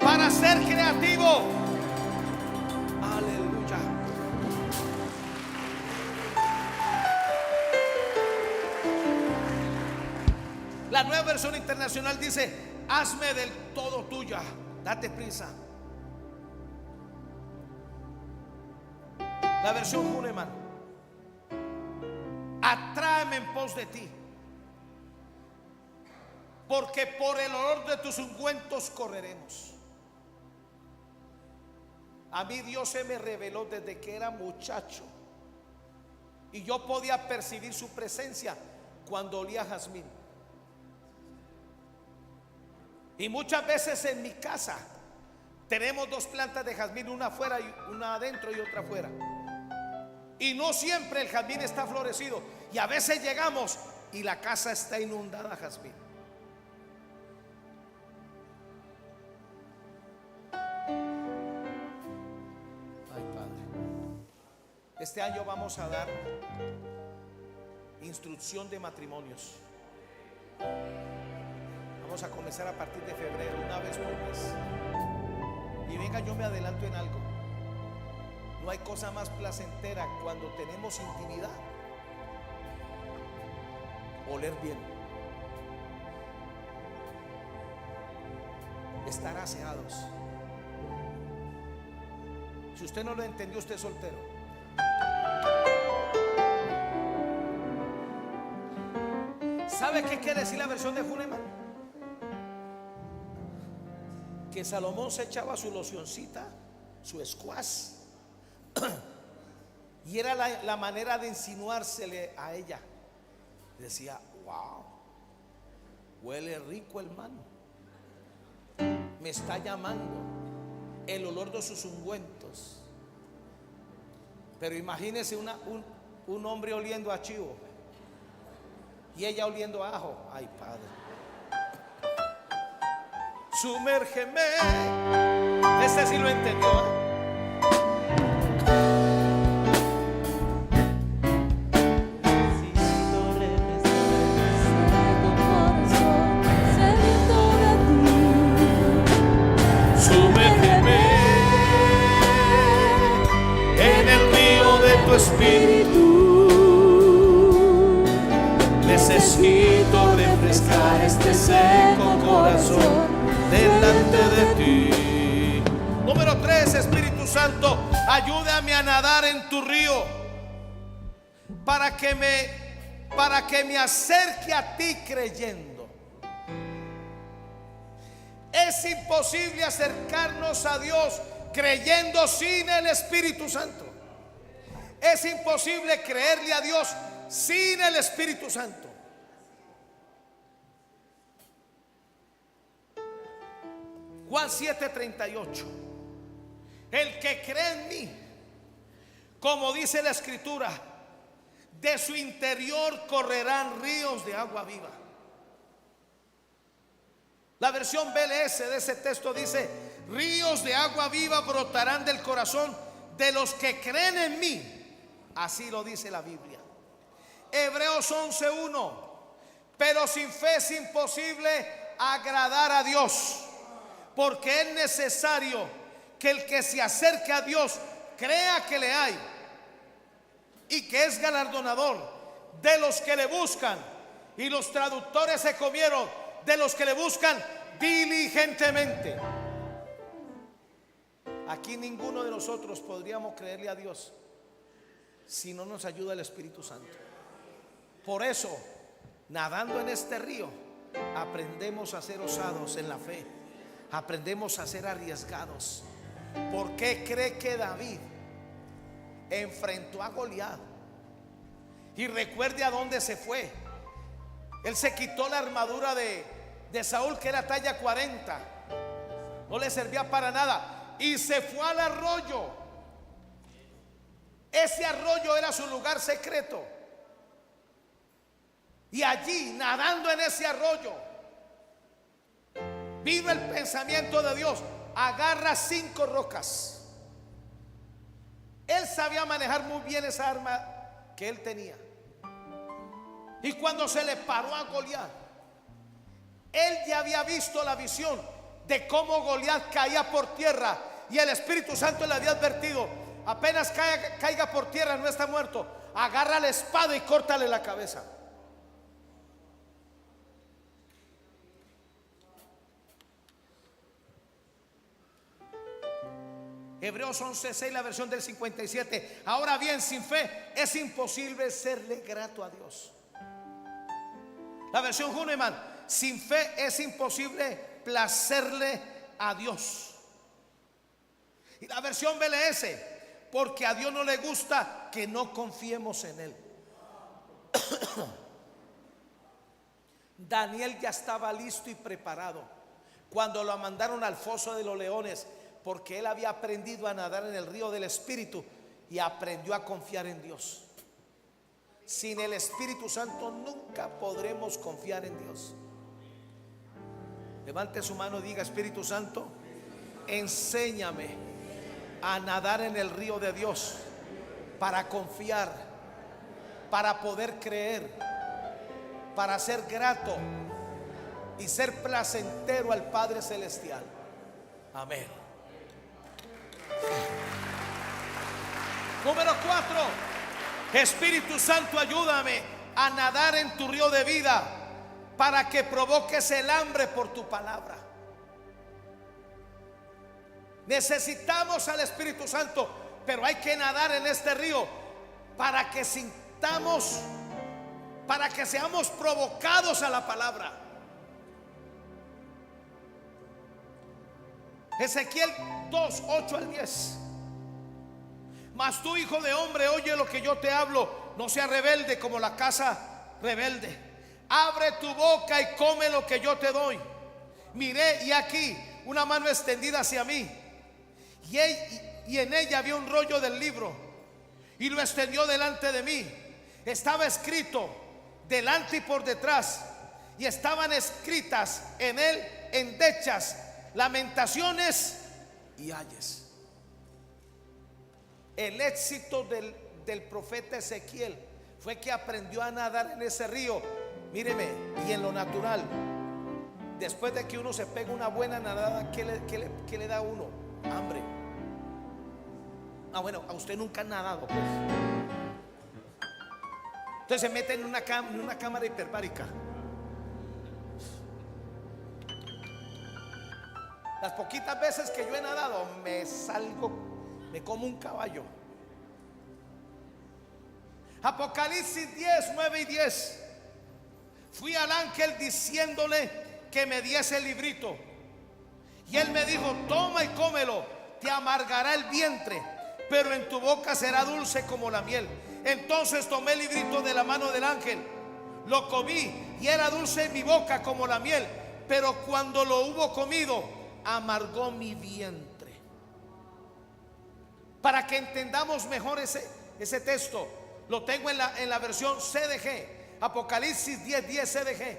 para ser creativo. Aleluya. La Nueva Versión Internacional dice: hazme del todo tuya. Date prisa. La versión Huneman: atráeme en pos de ti, porque por el olor de tus ungüentos correremos. A mí Dios se me reveló desde que era muchacho, y yo podía percibir su presencia cuando olía a jazmín. Y muchas veces en mi casa tenemos 2 plantas de jazmín, una afuera y una adentro y otra afuera. Y no siempre el jazmín está florecido, y a veces llegamos y la casa está inundada de jazmín. Ay, Padre, este año vamos a dar instrucción de matrimonios. Vamos a comenzar a partir de febrero, una vez por mes. Y venga, yo me adelanto en algo. No hay cosa más placentera cuando tenemos intimidad: oler bien, estar aseados. Si usted no lo entendió, usted es soltero. ¿Sabe qué quiere decir la versión de Huneman? Que Salomón se echaba su locioncita, su squash, y era la manera de insinuársele a ella. Decía: wow, huele rico el man, me está llamando, el olor de sus ungüentos. Pero imagínese un hombre oliendo a chivo y ella oliendo a ajo. Ay, Padre. Sumérgeme. Este sí lo entendió. Espíritu, necesito refrescar este seco corazón delante de ti. Número 3, Espíritu Santo, ayúdame a nadar en tu río para que me acerque a ti creyendo. Es imposible acercarnos a Dios creyendo sin el Espíritu Santo. Es imposible creerle a Dios sin el Espíritu Santo. Juan 7:38. El que cree en mí, como dice la Escritura, de su interior correrán ríos de agua viva. La versión BLS de ese texto dice: ríos de agua viva brotarán del corazón de los que creen en mí. Así lo dice la Biblia. Hebreos 11:1. Pero sin fe es imposible agradar a Dios, porque es necesario que el que se acerque a Dios crea que le hay y que es galardonador de los que le buscan. Y los traductores se comieron de los que le buscan diligentemente. Aquí ninguno de nosotros podríamos creerle a Dios si no nos ayuda el Espíritu Santo. Por eso, nadando en este río, aprendemos a ser osados en la fe, aprendemos a ser arriesgados. ¿Por qué cree que David enfrentó a Goliat? Y recuerde a dónde se fue. Él se quitó la armadura de Saúl, que era talla 40, no le servía para nada, y se fue al arroyo. Ese arroyo era su lugar secreto. Y allí, nadando en ese arroyo, vino el pensamiento de Dios: agarra 5 rocas. Él sabía manejar muy bien esa arma que él tenía. Y cuando se le paró a Goliat, él ya había visto la visión de cómo Goliat caía por tierra, y el Espíritu Santo le había advertido: apenas caiga por tierra, no está muerto, agarra la espada y córtale la cabeza. Hebreos 11:6, la versión del 57. Ahora bien, sin fe es imposible serle grato a Dios. La versión Huneman: sin fe es imposible placerle a Dios. Y la versión BLS: porque a Dios no le gusta que no confiemos en Él. Daniel ya estaba listo y preparado cuando lo mandaron al foso de los leones, porque él había aprendido a nadar en el río del Espíritu y aprendió a confiar en Dios. Sin el Espíritu Santo nunca podremos confiar en Dios. Levante su mano y diga: Espíritu Santo, enséñame a nadar en el río de Dios, para confiar, para poder creer, para ser grato y ser placentero al Padre Celestial. Amén. Número 4. Espíritu Santo, ayúdame a nadar en tu río de vida para que provoques el hambre por tu palabra. Necesitamos al Espíritu Santo, pero hay que nadar en este río para que sintamos, para que seamos provocados a la palabra. Ezequiel 2, 8 al 10. Mas tú, hijo de hombre, oye lo que yo te hablo, no seas rebelde como la casa rebelde. Abre tu boca y come lo que yo te doy. Miré y aquí una mano extendida hacia mí, y en ella había un rollo del libro, y lo extendió delante de mí. Estaba escrito delante y por detrás, y estaban escritas en él endechas, lamentaciones y ayes. El éxito del profeta Ezequiel fue que aprendió a nadar en ese río. Míreme, y en lo natural, después de que uno se pega una buena nadada, ¿qué le da a uno? Hambre. Bueno, a usted nunca ha nadado, pues. Entonces se mete en una cámara hiperbárica. Las poquitas veces que yo he nadado, me como un caballo. Apocalipsis 10, 9 y 10. Fui al ángel diciéndole que me diese el librito, y él me dijo: toma y cómelo, te amargará el vientre, pero en tu boca será dulce como la miel. Entonces tomé el librito de la mano del ángel, lo comí y era dulce en mi boca como la miel, pero cuando lo hubo comido, amargó mi vientre. Para que entendamos mejor ese texto, lo tengo en la versión CDG, Apocalipsis 10:10 CDG.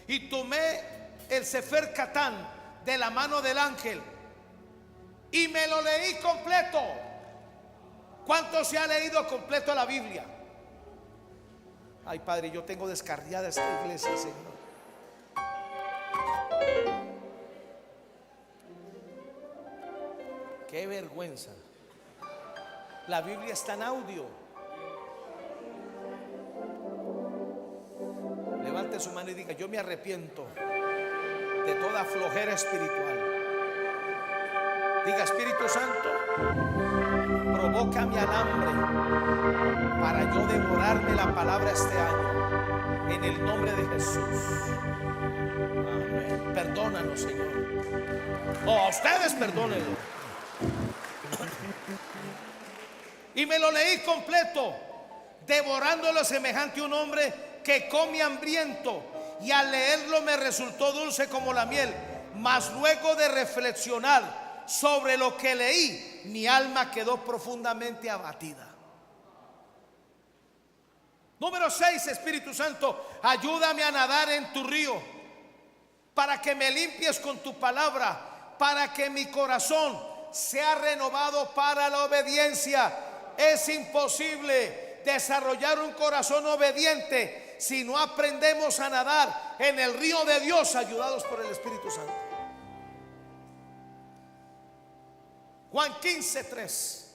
Y tomé el Sefer Catán de la mano del ángel y me lo leí completo. ¿Cuánto se ha leído completo la Biblia? Ay, Padre, yo tengo descarriada esta iglesia, Señor. Qué vergüenza. La Biblia está en audio. Levante su mano y diga: yo me arrepiento de toda flojera espiritual. Diga: Espíritu Santo, provócame al hambre para yo devorarme la palabra este año, en el nombre de Jesús. Amén. Perdónanos, Señor. A ustedes perdónenlo. Y me lo leí completo, devorándolo semejante a un hombre que come hambriento, y al leerlo me resultó dulce como la miel. Mas luego de reflexionar sobre lo que leí, mi alma quedó profundamente abatida. Número 6, Espíritu Santo, ayúdame a nadar en tu río, para que me limpies con tu palabra, para que mi corazón sea renovado para la obediencia. Es imposible desarrollar un corazón obediente si no aprendemos a nadar en el río de Dios, ayudados por el Espíritu Santo. Juan 15:3.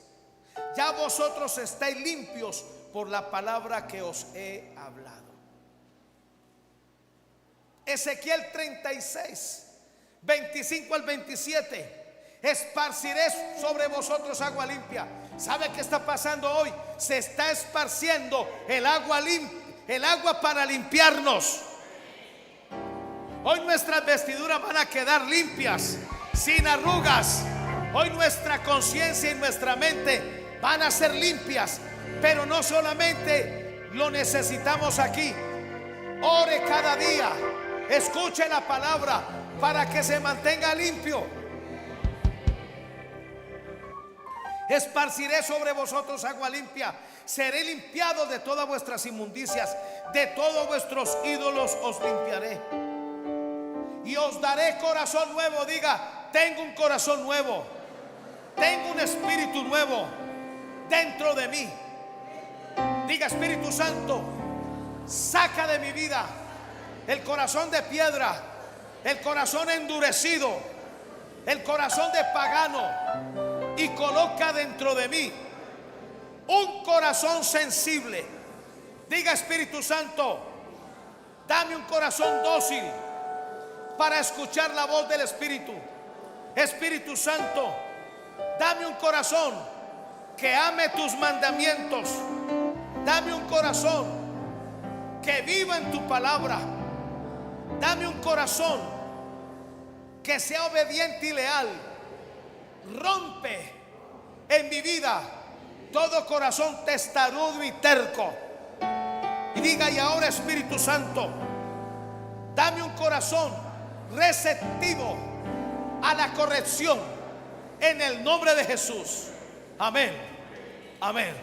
Ya vosotros estáis limpios por la palabra que os he hablado. Ezequiel 36, 25 al 27. Esparciré sobre vosotros agua limpia. ¿Sabe qué está pasando hoy? Se está esparciendo el agua limpia, el agua para limpiarnos. Hoy nuestras vestiduras van a quedar limpias, sin arrugas. Hoy nuestra conciencia y nuestra mente van a ser limpias. Pero no solamente lo necesitamos aquí. Ore cada día, escuche la palabra para que se mantenga limpio. Esparciré sobre vosotros agua limpia. Seré limpiado de todas vuestras inmundicias, de todos vuestros ídolos os limpiaré. Y os daré corazón nuevo. Diga: tengo un corazón nuevo. Tengo un espíritu nuevo dentro de mí. Diga: Espíritu Santo, saca de mi vida el corazón de piedra, el corazón endurecido, el corazón de pagano, y coloca dentro de mí un corazón sensible. Diga: Espíritu Santo, dame un corazón dócil para escuchar la voz del Espíritu. Espíritu Santo, dame un corazón que ame tus mandamientos. Dame un corazón que viva en tu palabra. Dame un corazón que sea obediente y leal. Rompe en mi vida todo corazón testarudo y terco. Y diga: y ahora, Espíritu Santo, dame un corazón receptivo a la corrección, en el nombre de Jesús. Amén. Amén.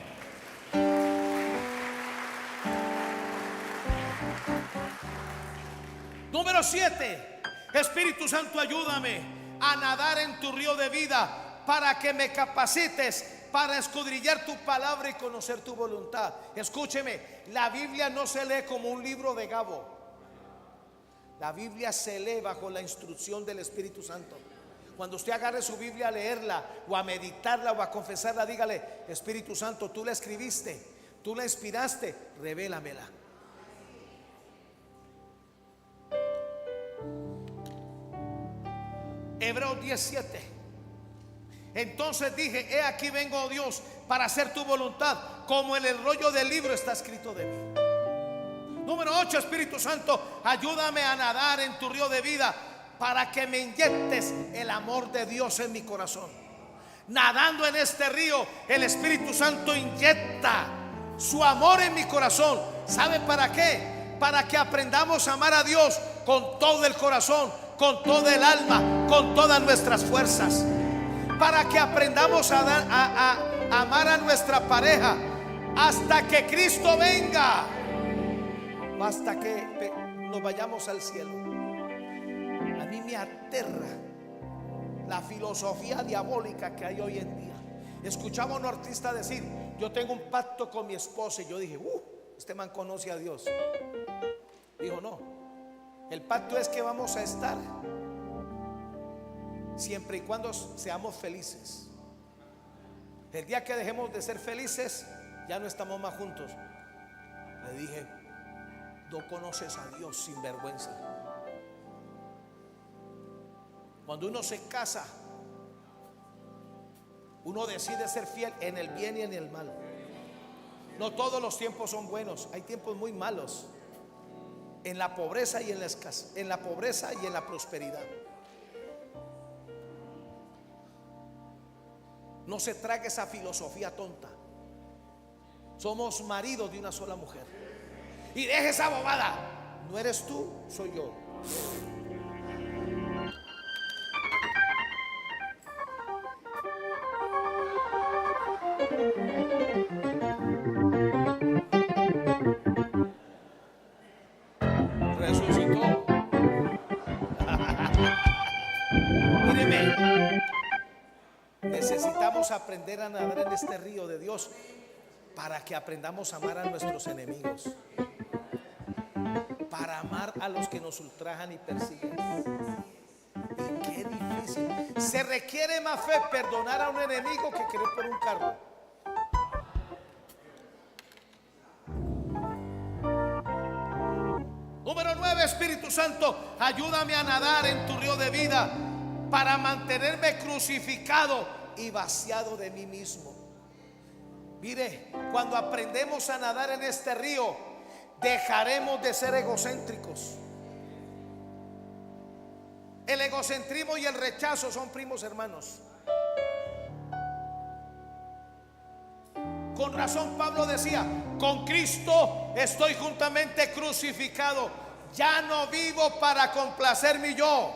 Número 7. Espíritu Santo, ayúdame a nadar en tu río de vida para que me capacites para escudriñar tu palabra y conocer tu voluntad. Escúcheme, la Biblia no se lee como un libro de Gabo. La Biblia se lee bajo la instrucción del Espíritu Santo. Cuando usted agarre su Biblia a leerla o a meditarla o a confesarla, dígale: Espíritu Santo, tú la escribiste, tú la inspiraste, revélamela. Hebreos 10:7. Entonces dije: he aquí vengo, oh Dios, para hacer tu voluntad, como en el rollo del libro está escrito de mí. Número 8. Espíritu Santo, ayúdame a nadar en tu río de vida para que me inyectes el amor de Dios en mi corazón. Nadando en este río, el Espíritu Santo inyecta su amor en mi corazón. ¿Sabe para qué? Para que aprendamos a amar a Dios con todo el corazón, con toda el alma, con todas nuestras fuerzas. Para que aprendamos a amar a nuestra pareja hasta que Cristo venga, hasta que nos vayamos al cielo. A mí me aterra la filosofía diabólica que hay hoy en día. Escuchaba a un artista decir: yo tengo un pacto con mi esposa. Y yo dije: este man conoce a Dios. Dijo: no, el pacto es que vamos a estar siempre y cuando seamos felices. El día que dejemos de ser felices, ya no estamos más juntos. Le dije: no conoces a Dios, sinvergüenza. Cuando uno se casa, uno decide ser fiel en el bien y en el mal. No todos los tiempos son buenos, hay tiempos muy malos. En la pobreza y en la escasez, en la pobreza y en la prosperidad. No se trague esa filosofía tonta. Somos maridos de una sola mujer. Y deje esa bobada. No eres tú, soy yo. Resucitó. Míreme. Necesitamos aprender a nadar en este río de Dios para que aprendamos a amar a nuestros enemigos, para amar a los que nos ultrajan y persiguen. Y qué difícil. Se requiere más fe perdonar a un enemigo que querer por un carro. Número 9. Espíritu Santo, ayúdame a nadar en tu río de vida para mantenerme crucificado y vaciado de mí mismo. Mire, cuando aprendemos a nadar en este río, dejaremos de ser egocéntricos. El egocentrismo y el rechazo son primos hermanos. Con razón Pablo decía: con Cristo estoy juntamente crucificado. Ya no vivo para complacer mi yo,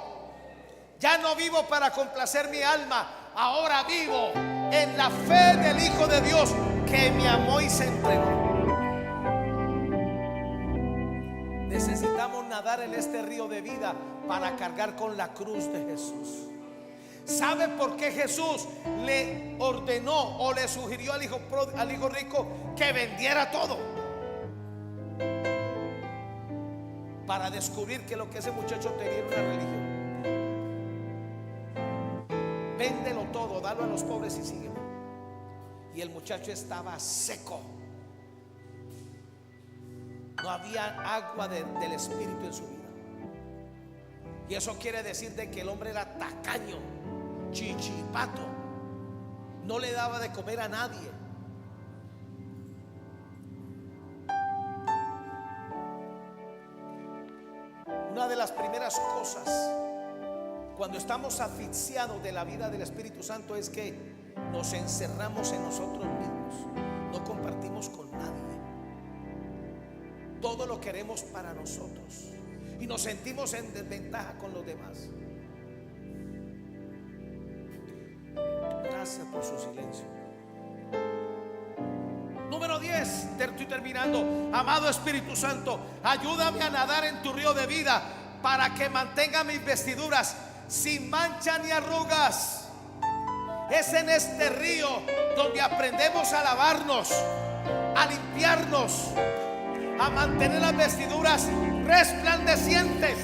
ya no vivo para complacer mi alma. Ahora vivo en la fe del Hijo de Dios que me amó y se entregó. Necesitamos nadar en este río de vida para cargar con la cruz de Jesús. ¿Sabe por qué Jesús le ordenó o le sugirió al hijo rico que vendiera todo? Para descubrir que lo que ese muchacho tenía era una religión. Véndelo todo, dalo a los pobres y sígueme. Y el muchacho estaba seco. No había agua del Espíritu en su vida. Y eso quiere decir de que el hombre era tacaño, chichipato. No le daba de comer a nadie. Una de las primeras cosas cuando estamos asfixiados de la vida del Espíritu Santo es que nos encerramos en nosotros mismos. No compartimos con nadie. Todo lo queremos para nosotros y nos sentimos en desventaja con los demás. Gracias por su silencio. Número 10, estoy terminando. Amado Espíritu Santo, ayúdame a nadar en tu río de vida para que mantenga mis vestiduras sin mancha ni arrugas. Es en este río donde aprendemos a lavarnos, a limpiarnos, a mantener las vestiduras resplandecientes.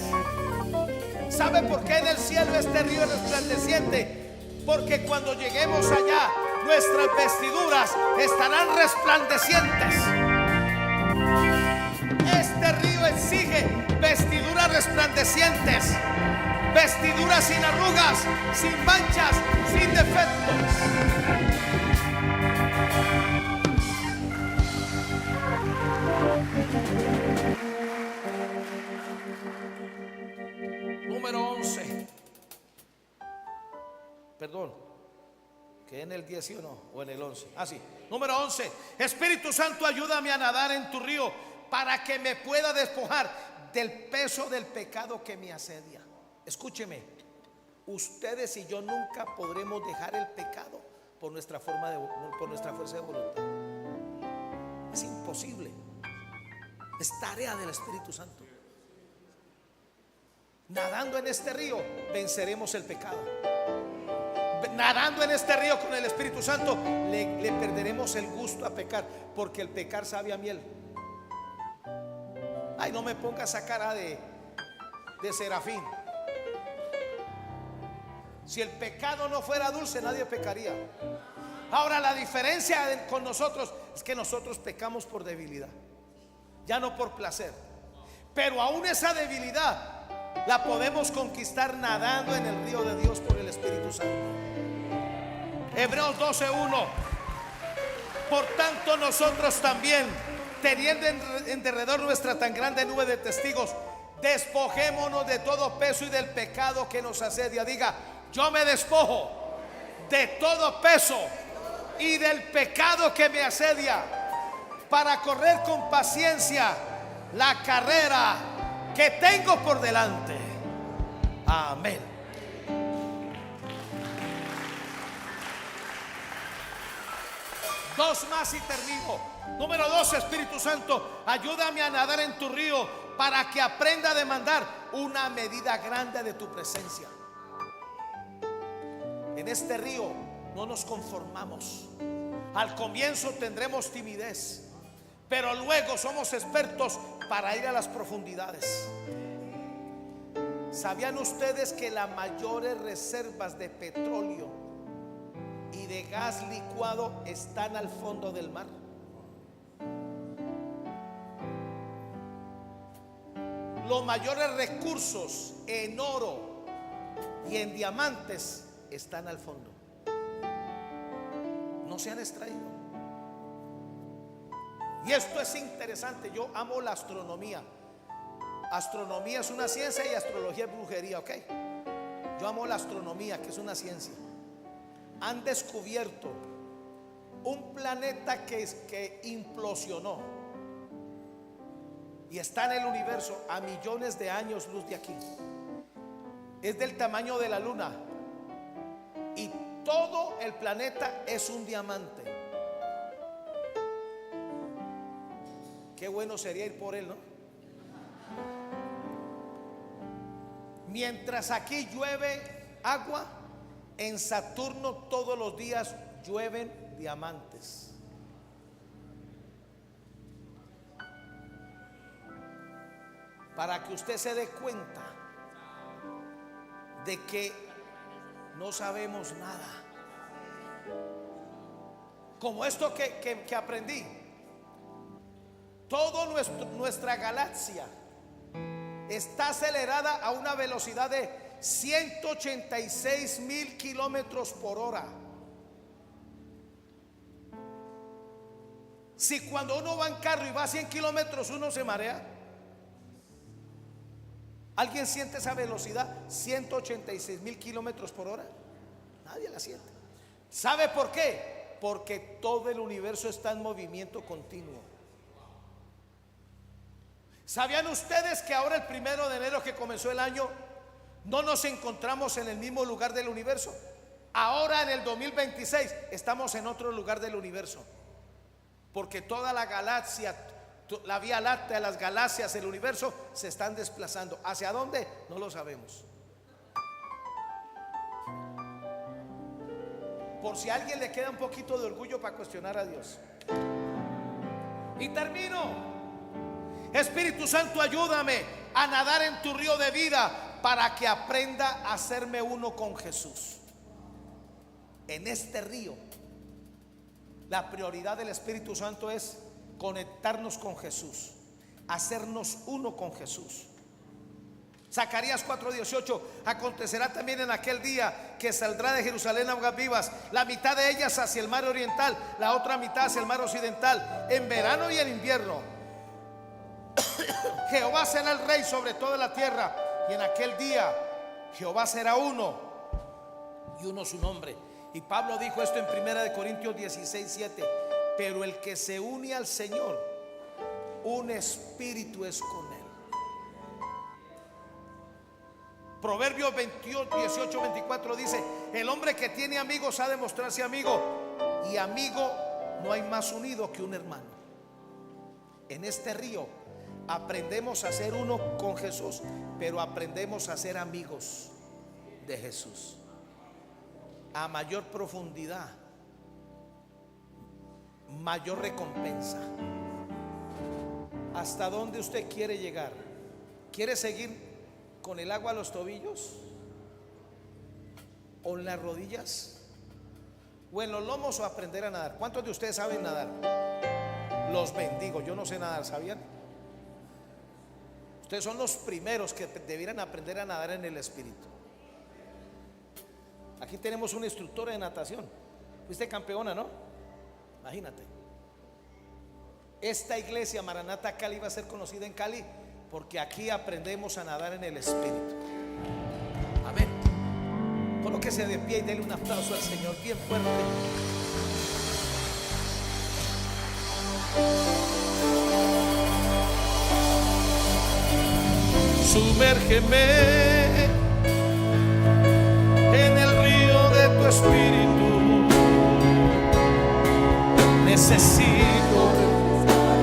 ¿Sabe por qué en el cielo este río es resplandeciente? Porque cuando lleguemos allá, nuestras vestiduras estarán resplandecientes. Este río exige vestiduras resplandecientes, vestiduras sin arrugas, sin manchas, sin defectos. Número 11. Perdón, que en el 10 o en el 11. Sí. Número 11. Espíritu Santo, ayúdame a nadar en tu río para que me pueda despojar del peso del pecado que me asedia. Escúcheme, ustedes y yo nunca podremos dejar el pecado por nuestra fuerza de voluntad. Es imposible. Es tarea del Espíritu Santo. Nadando en este río venceremos el pecado. Nadando en este río con el Espíritu Santo le perderemos el gusto a pecar, porque el pecar sabe a miel. Ay, no me ponga esa cara de serafín. Si el pecado no fuera dulce, nadie pecaría. Ahora, la diferencia con nosotros es que nosotros pecamos por debilidad, ya no por placer. Pero aún esa debilidad la podemos conquistar nadando en el río de Dios por el Espíritu Santo. Hebreos 12:1. Por tanto, nosotros también, teniendo en derredor nuestra tan grande nube de testigos, despojémonos de todo peso y del pecado que nos asedia. Diga: yo me despojo de todo peso y del pecado que me asedia, para correr con paciencia la carrera que tengo por delante. Amén. Dos más y termino. Número 12. Espíritu Santo, ayúdame a nadar en tu río para que aprenda a demandar una medida grande de tu presencia. En este río no nos conformamos. Al comienzo tendremos timidez, pero luego somos expertos para ir a las profundidades. ¿Sabían ustedes que las mayores reservas de petróleo y de gas licuado están al fondo del mar? Los mayores recursos en oro y en diamantes están al fondo. No se han extraído. Y esto es interesante. Yo amo la astronomía. Astronomía es una ciencia y astrología es brujería, ¿ok? Yo amo la astronomía, que es una ciencia. Han descubierto un planeta que implosionó y está en el universo a millones de años luz de aquí. Es del tamaño de la luna y todo el planeta es un diamante. Qué bueno sería ir por él, ¿no? Mientras aquí llueve agua, en Saturno todos los días llueven diamantes. Para que usted se dé cuenta de que no sabemos nada. Como esto que aprendí. Toda nuestra galaxia está acelerada a una velocidad de 186,000 kilómetros por hora. Si cuando uno va en carro y va a 100 kilómetros uno se marea, ¿alguien siente esa velocidad? 186,000 kilómetros por hora. Nadie la siente. ¿Sabe por qué? Porque todo el universo está en movimiento continuo. ¿Sabían ustedes que ahora, el 1 de enero que comenzó el año, no nos encontramos en el mismo lugar del universo? Ahora, en el 2026, estamos en otro lugar del universo, porque toda la galaxia, La Vía Láctea, las galaxias, el universo se están desplazando. ¿Hacia dónde? No lo sabemos. Por si a alguien le queda un poquito de orgullo para cuestionar a Dios. Y termino. Espíritu Santo, ayúdame a nadar en tu río de vida para que aprenda a hacerme uno con Jesús. En este río, la prioridad del Espíritu Santo es conectarnos con Jesús, hacernos uno con Jesús. Zacarías 4:18: acontecerá también en aquel día que saldrá de Jerusalén aguas vivas, la mitad de ellas hacia el mar oriental, la otra mitad hacia el mar occidental, en verano y en invierno. Jehová será el rey sobre toda la tierra, y en aquel día Jehová será uno, y uno su nombre. Y Pablo dijo esto en 1 Corintios 16:7: pero el que se une al Señor, un espíritu es con él. Proverbios 18:24 dice: el hombre que tiene amigos ha de mostrarse amigo, y amigo no hay más unido que un hermano. En este río aprendemos a ser uno con Jesús, pero aprendemos a ser amigos de Jesús. A mayor profundidad, mayor recompensa. ¿Hasta dónde usted quiere llegar? ¿Quiere seguir con el agua a los tobillos, o en las rodillas, o en los lomos, o aprender a nadar? ¿Cuántos de ustedes saben nadar? Los bendigo, yo no sé nadar, ¿sabían? Ustedes son los primeros que debieran aprender a nadar en el Espíritu. Aquí tenemos una instructora de natación. Fuiste campeona, ¿no? Imagínate. Esta iglesia Maranata Cali va a ser conocida en Cali porque aquí aprendemos a nadar en el Espíritu. Amén. Colóquese de pie y denle un aplauso al Señor bien fuerte. Sumérgeme en el río de tu Espíritu. Necesito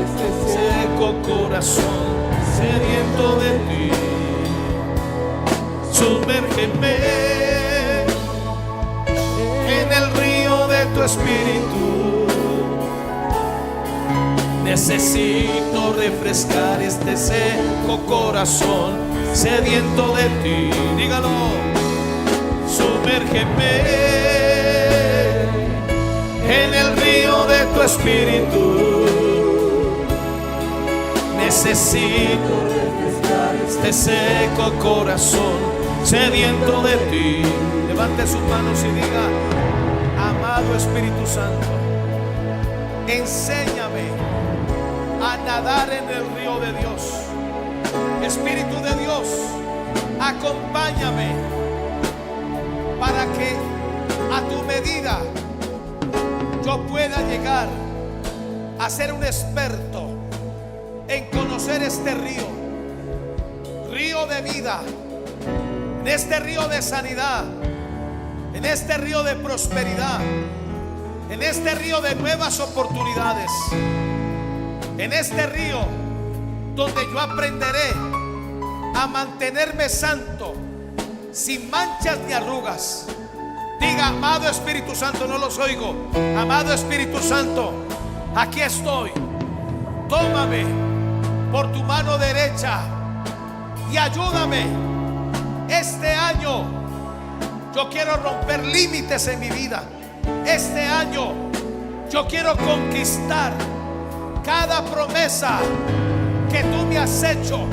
este seco corazón sediento de ti. Sumérgeme en el río de tu Espíritu. Necesito refrescar este seco corazón sediento de ti. Dígalo. Sumérgeme en el río de tu Espíritu. Necesito refrescar este seco corazón sediento de ti. Levante sus manos y diga: amado Espíritu Santo, enséñame a nadar en el río de Dios. Espíritu de Dios, acompáñame para que a tu medida yo pueda llegar a ser un experto en conocer este río, río de vida, en este río de sanidad, en este río de prosperidad, en este río de nuevas oportunidades, en este río donde yo aprenderé a mantenerme santo, sin manchas ni arrugas. Diga: amado Espíritu Santo, no los oigo. Amado Espíritu Santo, aquí estoy. Tómame por tu mano derecha y ayúdame. Este año yo quiero romper límites en mi vida. Este año yo quiero conquistar cada promesa que tú me has hecho.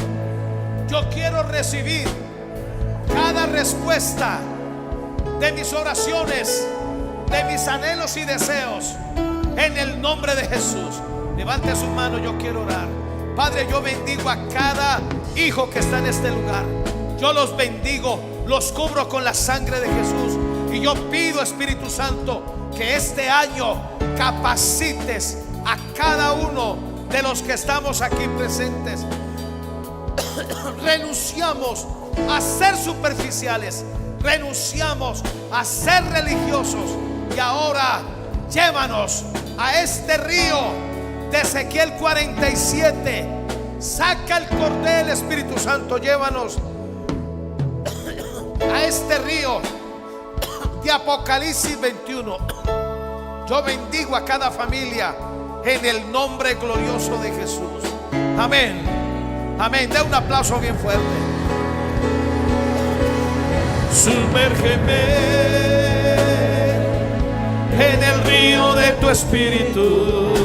Yo quiero recibir cada respuesta de mis oraciones, de mis anhelos y deseos, en el nombre de Jesús. Levante su mano, yo quiero orar. Padre, yo bendigo a cada hijo que está en este lugar. Yo los bendigo, los cubro con la sangre de Jesús. Y yo pido, Espíritu Santo, que este año capacites a cada uno de los que estamos aquí presentes. Renunciamos a ser superficiales, renunciamos a ser religiosos, y ahora llévanos a este río de Ezequiel 47. Saca el cordel, Espíritu Santo, llévanos a este río de Apocalipsis 21. Yo bendigo a cada familia en el nombre glorioso de Jesús. Amén. Amén. De un aplauso bien fuerte. Sumérgeme en el río de tu espíritu.